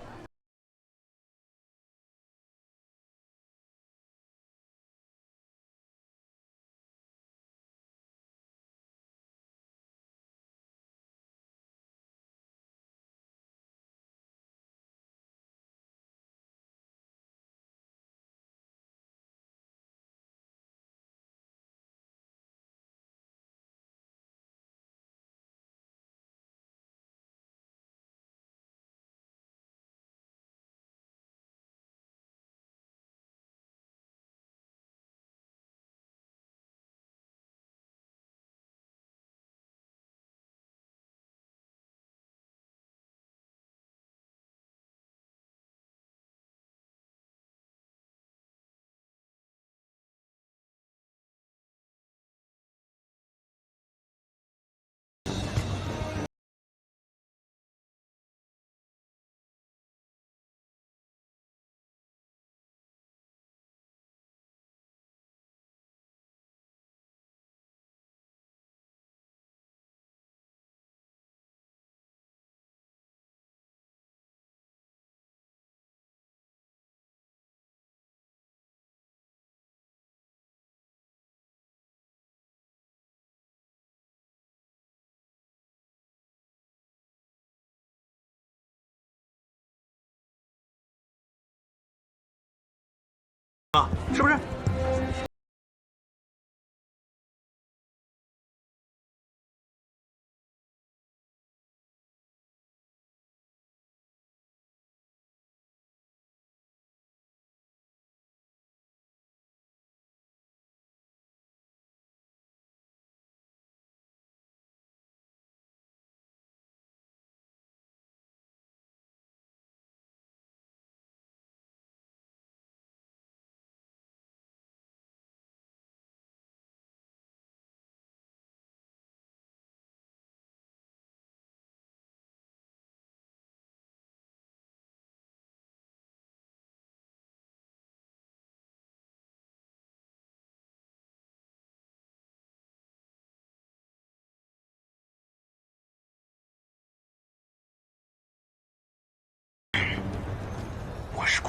是不是？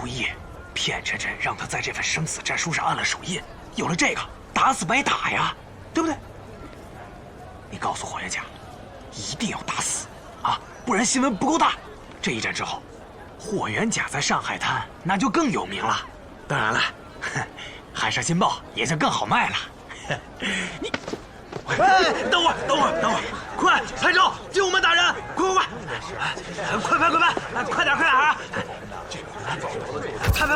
故意骗晨晨，让他在这份生死战书上按了手印。有了这个，打死白打呀，对不对？你告诉霍元甲，一定要打死啊，不然新闻不够大。这一战之后，霍元甲在上海滩那就更有名了。当然了，海上新报也就更好卖了。你，哎，等会儿，快拍照救我们大人！快，快点啊！拍！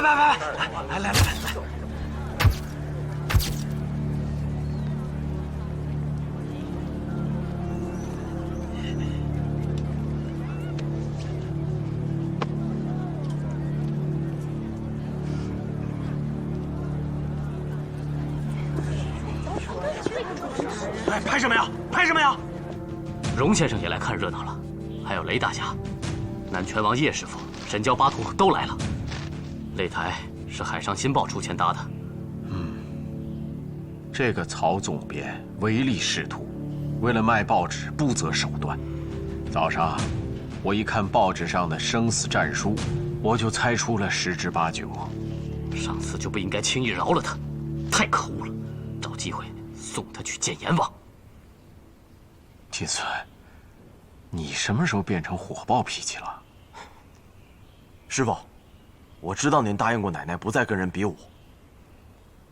来！拍什么呀？荣先生也来看热闹了，还有雷大侠、南拳王叶师傅、神教八图都来了。擂台是海上新报出钱搭的。这个曹总编唯利是图，为了卖报纸不择手段。早上，我一看报纸上的生死战书，我就猜出了10之8九。上次就不应该轻易饶了他，太可恶了！找机会送他去见阎王。金孙，你什么时候变成火爆脾气了？师傅，我知道您答应过奶奶不再跟人比武，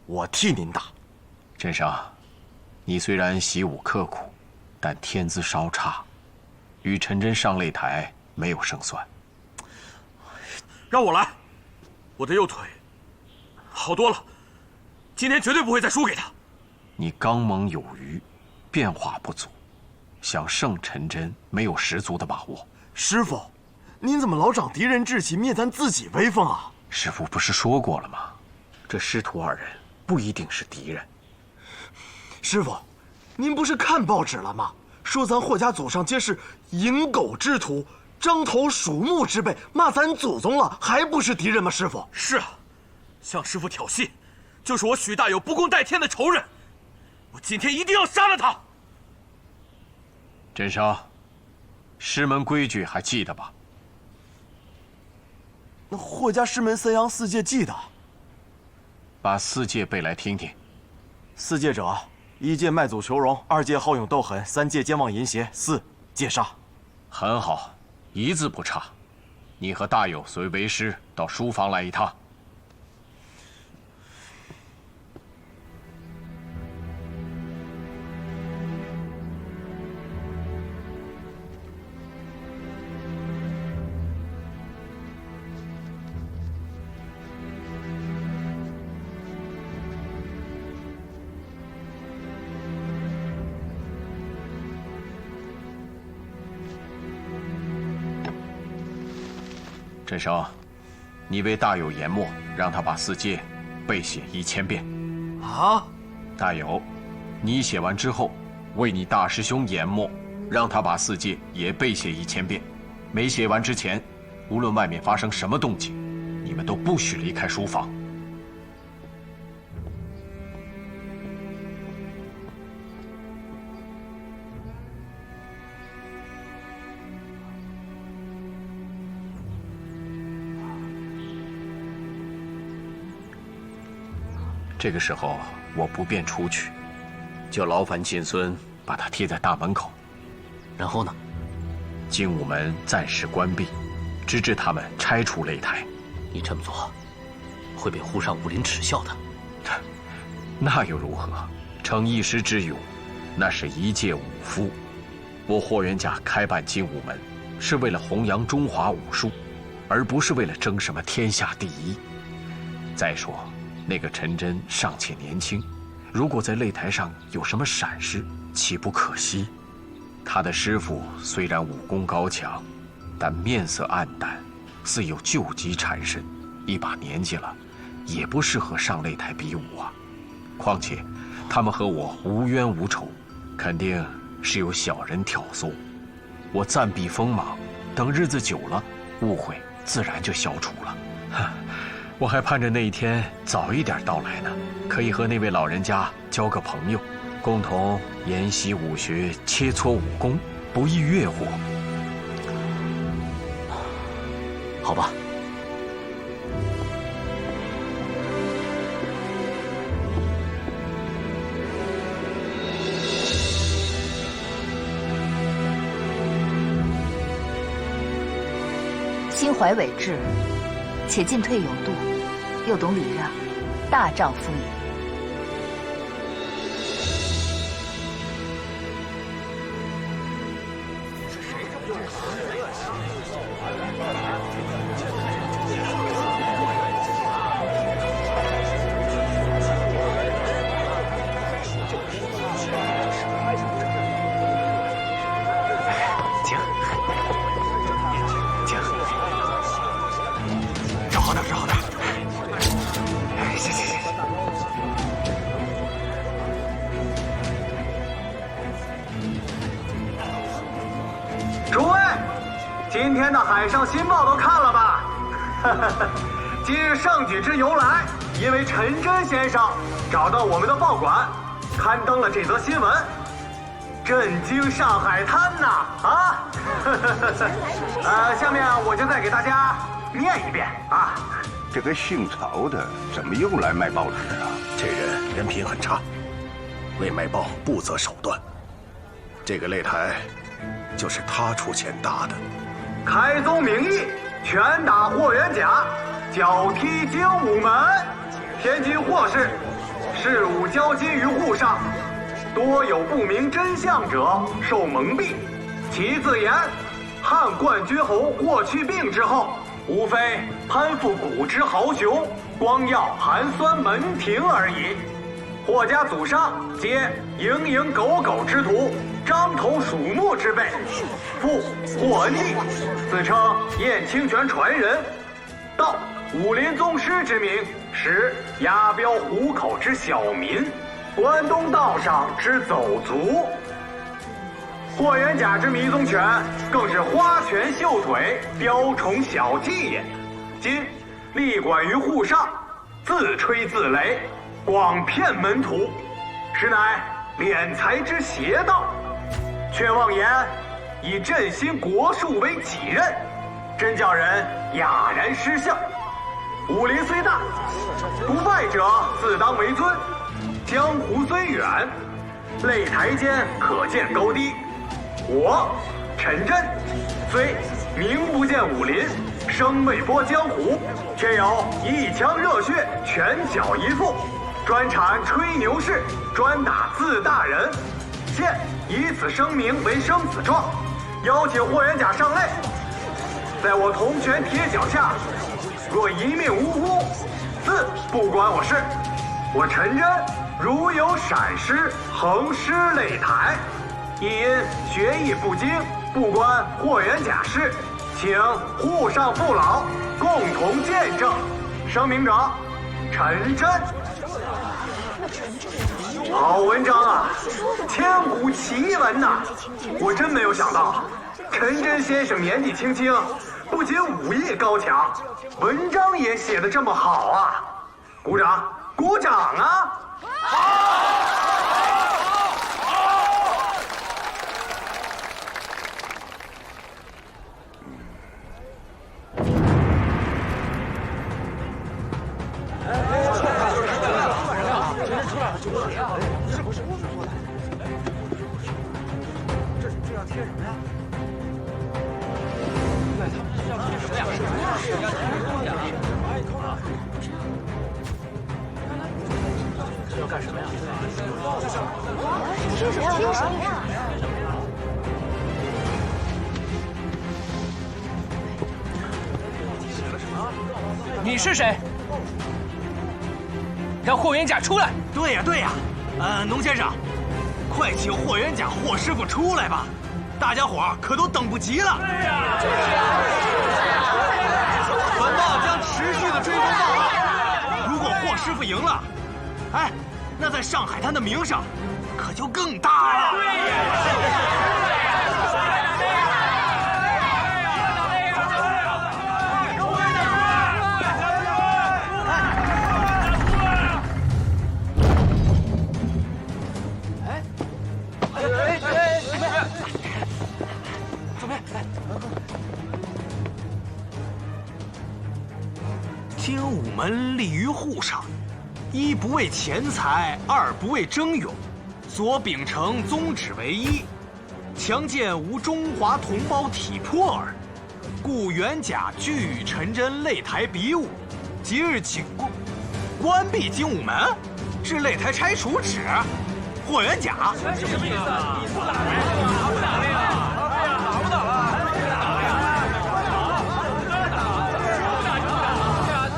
我替您打。镇上，你虽然习武刻苦，但天资稍差，与陈真上擂台没有胜算。让我来，我的右腿好多了，今天绝对不会再输给他。你刚猛有余，变化不足，想胜陈真没有十足的把握。师傅，您怎么老长敌人志气，灭咱自己威风啊？师父不是说过了吗？这师徒2人不一定是敌人。师傅，您不是看报纸了吗？说咱霍家祖上皆是淫狗之徒，獐头鼠目之辈，骂咱祖宗了，还不是敌人吗？师傅是啊，向师傅挑衅，就是我许大有不共戴天的仇人。我今天一定要杀了他。真生，师门规矩还记得吧？那霍家师门3阳4戒记得。把4戒背来听听。4戒者：1戒卖祖求荣，2戒好勇斗狠，3戒奸妄淫邪，4戒杀。很好，一字不差。你和大友随为师到书房来一趟。振生，你为大友研墨，让他把4戒背写1000遍。啊！大友，你写完之后，为你大师兄研墨，让他把4戒也背写1000遍。没写完之前，无论外面发生什么动静，你们都不许离开书房。这个时候我不便出去，就劳烦金孙把他贴在大门口。然后呢？精武门暂时关闭，直至他们拆除擂台。你这么做，会被沪上武林耻笑的。那又如何？逞一时之勇，那是一介武夫。我霍元甲开办精武门，是为了弘扬中华武术，而不是为了争什么天下第一。再说，那个陈真尚且年轻，如果在擂台上有什么闪失，岂不可惜？他的师傅虽然武功高强，但面色暗淡，似有旧疾缠身，一把年纪了，也不适合上擂台比武啊。况且，他们和我无冤无仇，肯定是有小人挑唆。我暂避锋芒，等日子久了，误会自然就消除了。我还盼着那一天早一点到来呢，可以和那位老人家交个朋友，共同研习武学，切磋武功，不亦乐乎？好吧。怀伟志，且进退有度，又懂礼让，大丈夫也。今天的《海上新报》都看了吧？今日盛举之由来，因为陈真先生找到我们的报馆，刊登了这则新闻，震惊上海滩呐！下面我就再给大家念一遍啊。这个姓曹的怎么又来卖报纸啊？这人人品很差，为卖报不择手段。这个擂台就是他出钱搭的。开宗明义，拳打霍元甲，脚踢精武门。天津霍氏，事务交金于沪上，多有不明真相者受蒙蔽。其自言，汉冠军侯霍去病之后，无非攀附古之豪雄，光耀寒酸门庭而已。霍家祖上皆蝇营狗苟之徒，獐头鼠目之辈。父霍恩义，自称燕清泉传人，道武林宗师之名，实押镖虎口之小民，关东道上之走卒。霍元甲之迷踪拳，更是花拳绣腿，雕虫小技也。今立馆于沪上，自吹自擂，广骗门徒，实乃敛财之邪道。却妄言以振兴国术为己任，真叫人哑然失笑。武林虽大，不败者自当为尊；江湖虽远，擂台间可见高低。我陈真，虽名不见武林，声未播江湖，却有一腔热血，拳脚一副，专产吹牛式，专打自大人。现以此声明为生死状，邀请霍元甲上擂。在我铜拳铁脚下，若一命呜呼，自不关我事。我陈真如有闪失，横尸擂台，亦因学艺不精，不关霍元甲事，请沪上父老共同见证。声明者，陈真。好文章啊，千古奇文呐！我真没有想到，陈真先生年纪轻轻，不仅武艺高强，文章也写得这么好啊！鼓掌，鼓掌啊！你是谁？让霍元甲出来！对呀，对呀，农先生，快请霍元甲霍师傅出来吧，大家伙可都等不及了。本报将持续的追踪报告，如果霍师傅赢了，哎，那在上海滩的名声可就更大了。精武门立于沪上，一不为钱财，二不为争勇，所秉承宗旨为一，强健吾中华同胞体魄耳。故元甲拒与陈真擂台比武，即日请关闭精武门，是擂台拆除旨。霍元甲，什么意思啊？你不打了？打不打了呀？打不打了？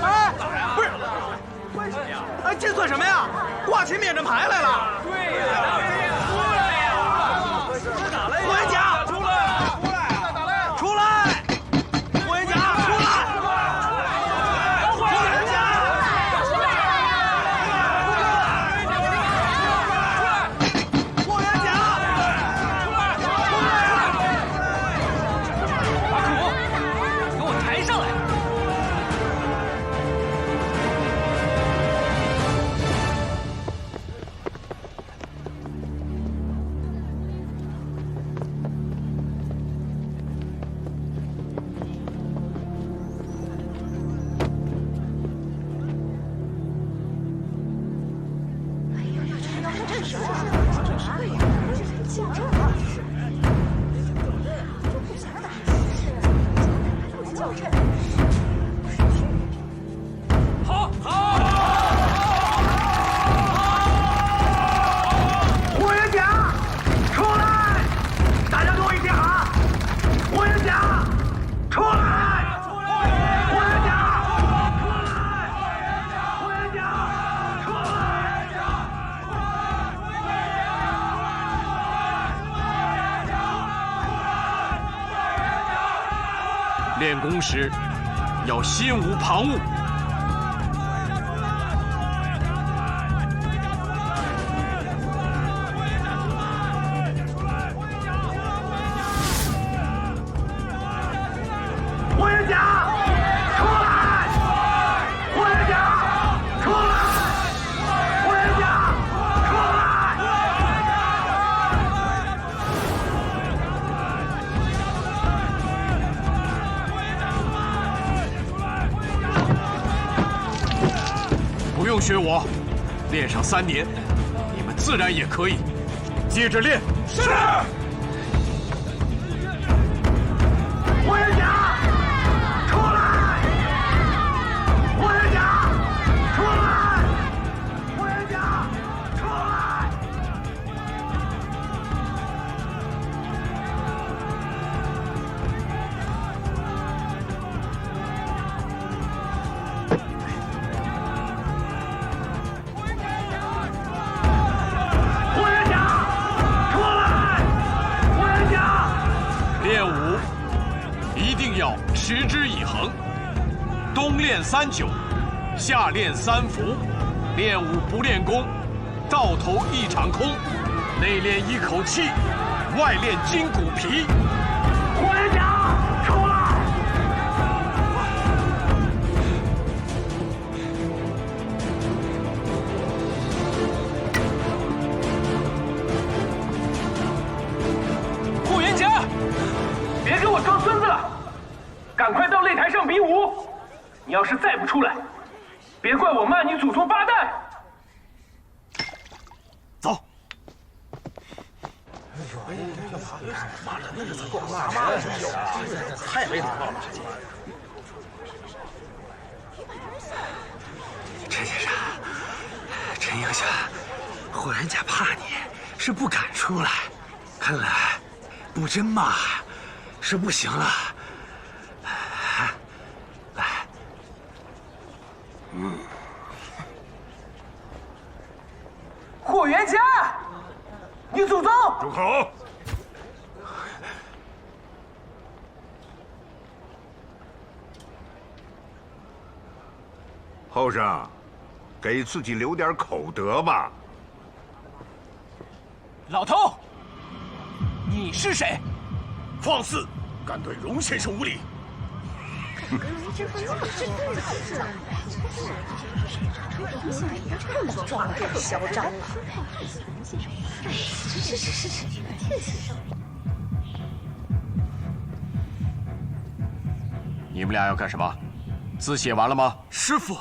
哎，不是，哎，这算什么呀？挂起免战牌来了。对呀，出来呀！霍元甲，出来！出来！霍元甲，出来！霍元甲，出来！霍元甲，阿楚，给我抬上来！霍元甲，出来！大家都一起喊：霍元甲，出来！霍元甲，出来！霍元甲，出来！练功时要心无旁骛。霍元甲，出来！霍元甲，出来！霍元甲，出来！不用学我，练上3年，你们自然也可以。接着练。是。霍元甲，出来！霍元甲，出来！霍元甲，出来！霍元甲，出来！霍元甲，练武一定要持之以恒，冬练3九，夏练3伏。练武不练功，到头一场空。内练一口气，外练筋骨皮。霍元甲，出来！霍元甲，别给我装孙子了，赶快到擂台上比武。你要是再不出来，别怪我骂你祖宗八代。走。太没礼貌了！陈先生，陈英雄，霍元甲怕你，是不敢出来。看来不真骂是不行了。来，霍元甲，你祖宗！住口！后生，给自己留点口德吧。老头，你是谁？放肆，敢对荣先生无礼！嚣张！你们俩要干什么？字写完了吗？师傅，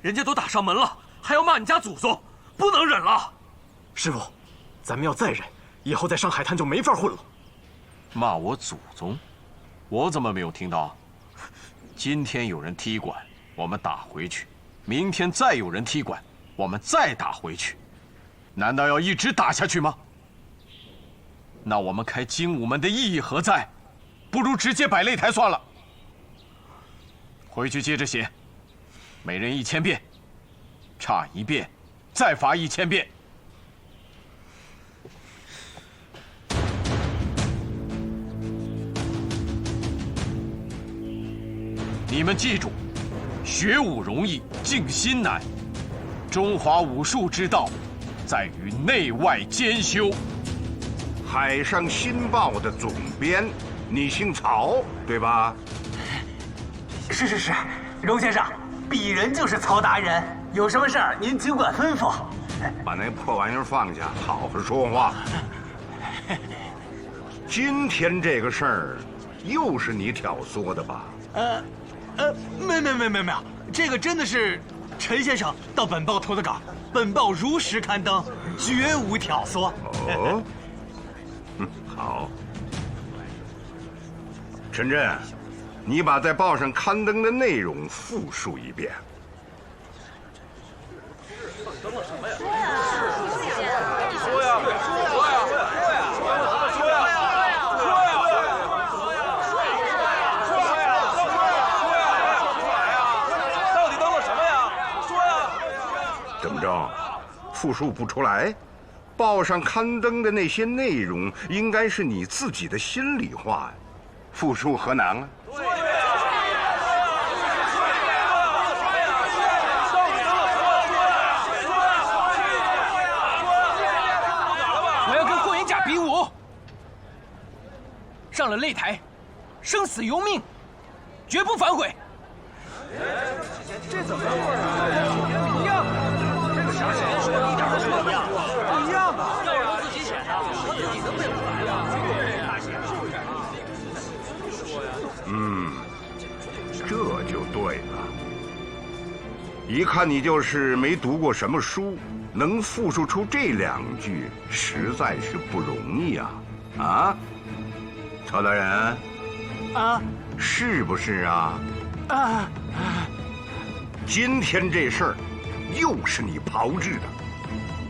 人家都打上门了，还要骂你家祖宗，不能忍了。师傅，咱们要再忍，以后在上海滩就没法混了。骂我祖宗？我怎么没有听到？今天有人踢馆，我们打回去；明天再有人踢馆，我们再打回去。难道要一直打下去吗？那我们开精武门的意义何在？不如直接摆擂台算了。回去接着写，每人1000遍，差1遍，再罚1000遍。你们记住，学武容易，静心难。中华武术之道，在于内外兼修。海上新报的总编，你姓曹对吧？是，荣先生，鄙人就是曹达人，有什么事儿您尽管吩咐。把那破玩意儿放下，好好说话。今天这个事儿，又是你挑唆的吧？没有，这个真的是陈先生到本报投的稿，本报如实刊登，绝无挑唆。哦，好。陈震，你把在报上刊登的内容复述一遍。说呀！到底登了什么呀？说呀！怎么着？复述不出来？报上刊登的那些内容，应该是你自己的心里话呀，复述何难啊？我要跟霍元甲比武，上了擂台，生死由命，绝不反悔。这怎么一样？这个啥时间说一点都不一样，不一样啊！要让自己写的，你能背不来呀？这就对了。一看你就是没读过什么书，能复述出这2句，实在是不容易啊！啊，曹大人，啊，是不是啊？今天这事儿，又是你炮制的，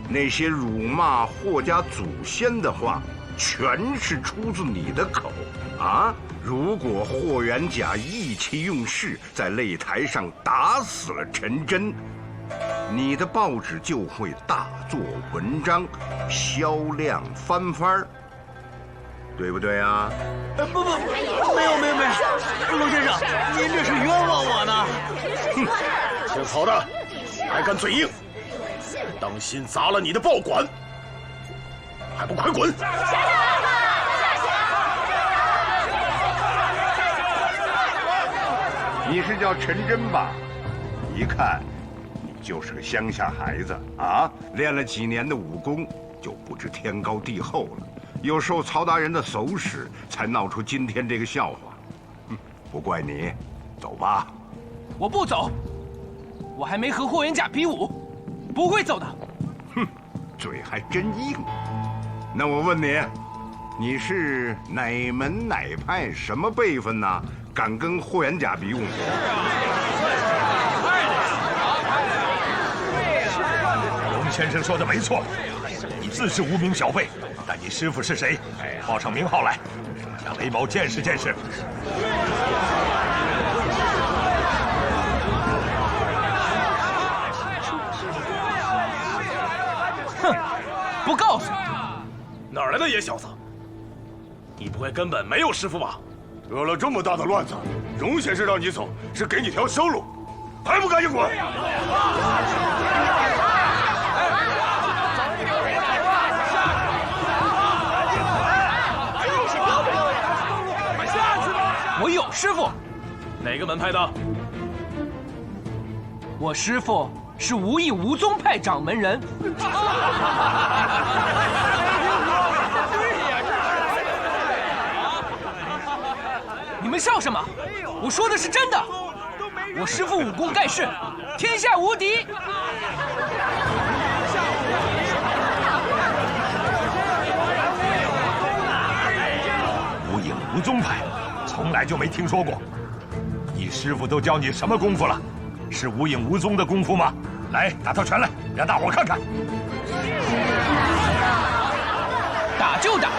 那些辱骂霍家祖先的话，全是出自你的口啊！如果霍元甲意气用事，在擂台上打死了陈真，你的报纸就会大做文章，销量翻番，对不对啊？不，没有，陆先生，您这是冤枉我呢！哼，姓曹的，还敢嘴硬，当心砸了你的报馆，还不快滚！你是叫陈真吧？一看，你就是个乡下孩子啊！练了几年的武功，就不知天高地厚了。又受曹大人的唆使，才闹出今天这个笑话。不怪你，走吧。我不走，我还没和霍元甲比武，不会走的。哼，嘴还真硬。那我问你，你是哪门哪派，什么辈分呢？敢跟霍元甲比武？龙先生说的没错，你自是无名小辈，但你师傅是谁？报上名号来，让雷某见识见识。哼，不告诉你。哪来的野小子？你不会根本没有师傅吧？惹了这么大的乱子，荣先生让你走，是给你条生路，还不赶紧滚！我有师傅，哪个门派的？我师傅是无义无宗派掌门人。你们笑什么？我说的是真的。我师父武功盖世，天下无敌。无影无踪派，从从来就没听说过。你师傅都教你什么功夫了？是无影无踪的功夫吗？来，打套拳来，让大伙看看。打就打。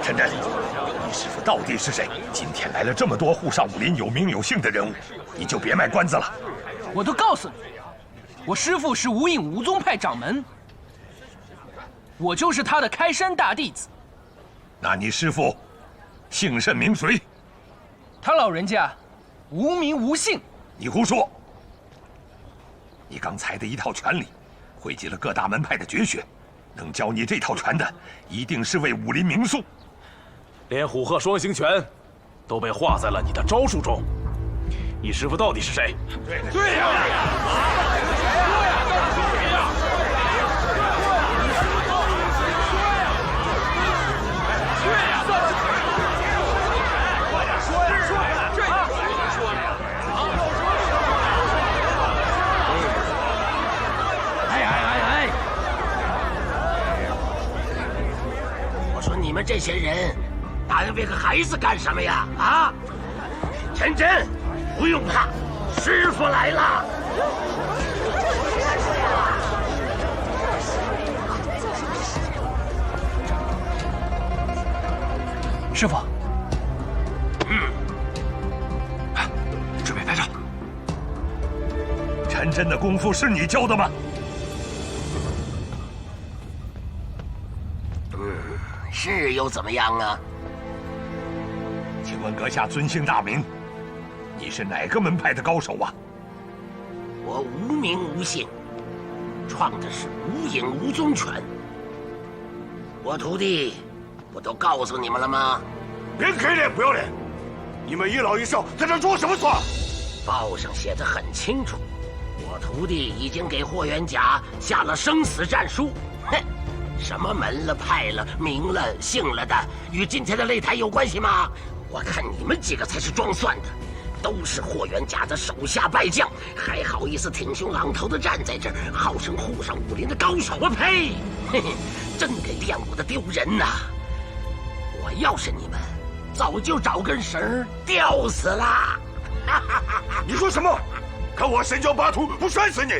陈真，你师傅到底是谁？今天来了这么多沪上武林有名有姓的人物，你就别卖关子了。我都告诉你，我师父是无影无踪派掌门，我就是他的开山大弟子。那你师父姓甚名谁？他老人家无名无姓。你胡说！你刚才的一套拳里，汇集了各大门派的绝学，能教你这套拳的，一定是位武林名宿。连虎鹤双形拳都被画在了你的招数中，你师傅到底是谁？对呀！我说你们这些人，打那个孩子干什么呀？啊！陈真，不用怕，师傅来了。师傅，准备拍照。陈真的功夫是你教的吗？是又怎么样啊？请问阁下尊姓大名？你是哪个门派的高手啊？我无名无姓，创的是无影无踪拳。我徒弟不都告诉你们了吗？别给脸不要脸！你们一老一少在这装什么蒜？报上写得很清楚，我徒弟已经给霍元甲下了生死战书。哼！什么门了、派了、名了、姓了的，与今天的擂台有关系吗？我看你们几个才是装蒜的，都是霍元甲的手下败将，还好意思挺胸昂头的站在这儿，号称沪上武林的高手啊！呸！嘿嘿，真给练武的丢人呐！我要是你们，早就找根绳吊死了。你说什么？看我神教八图不摔死你！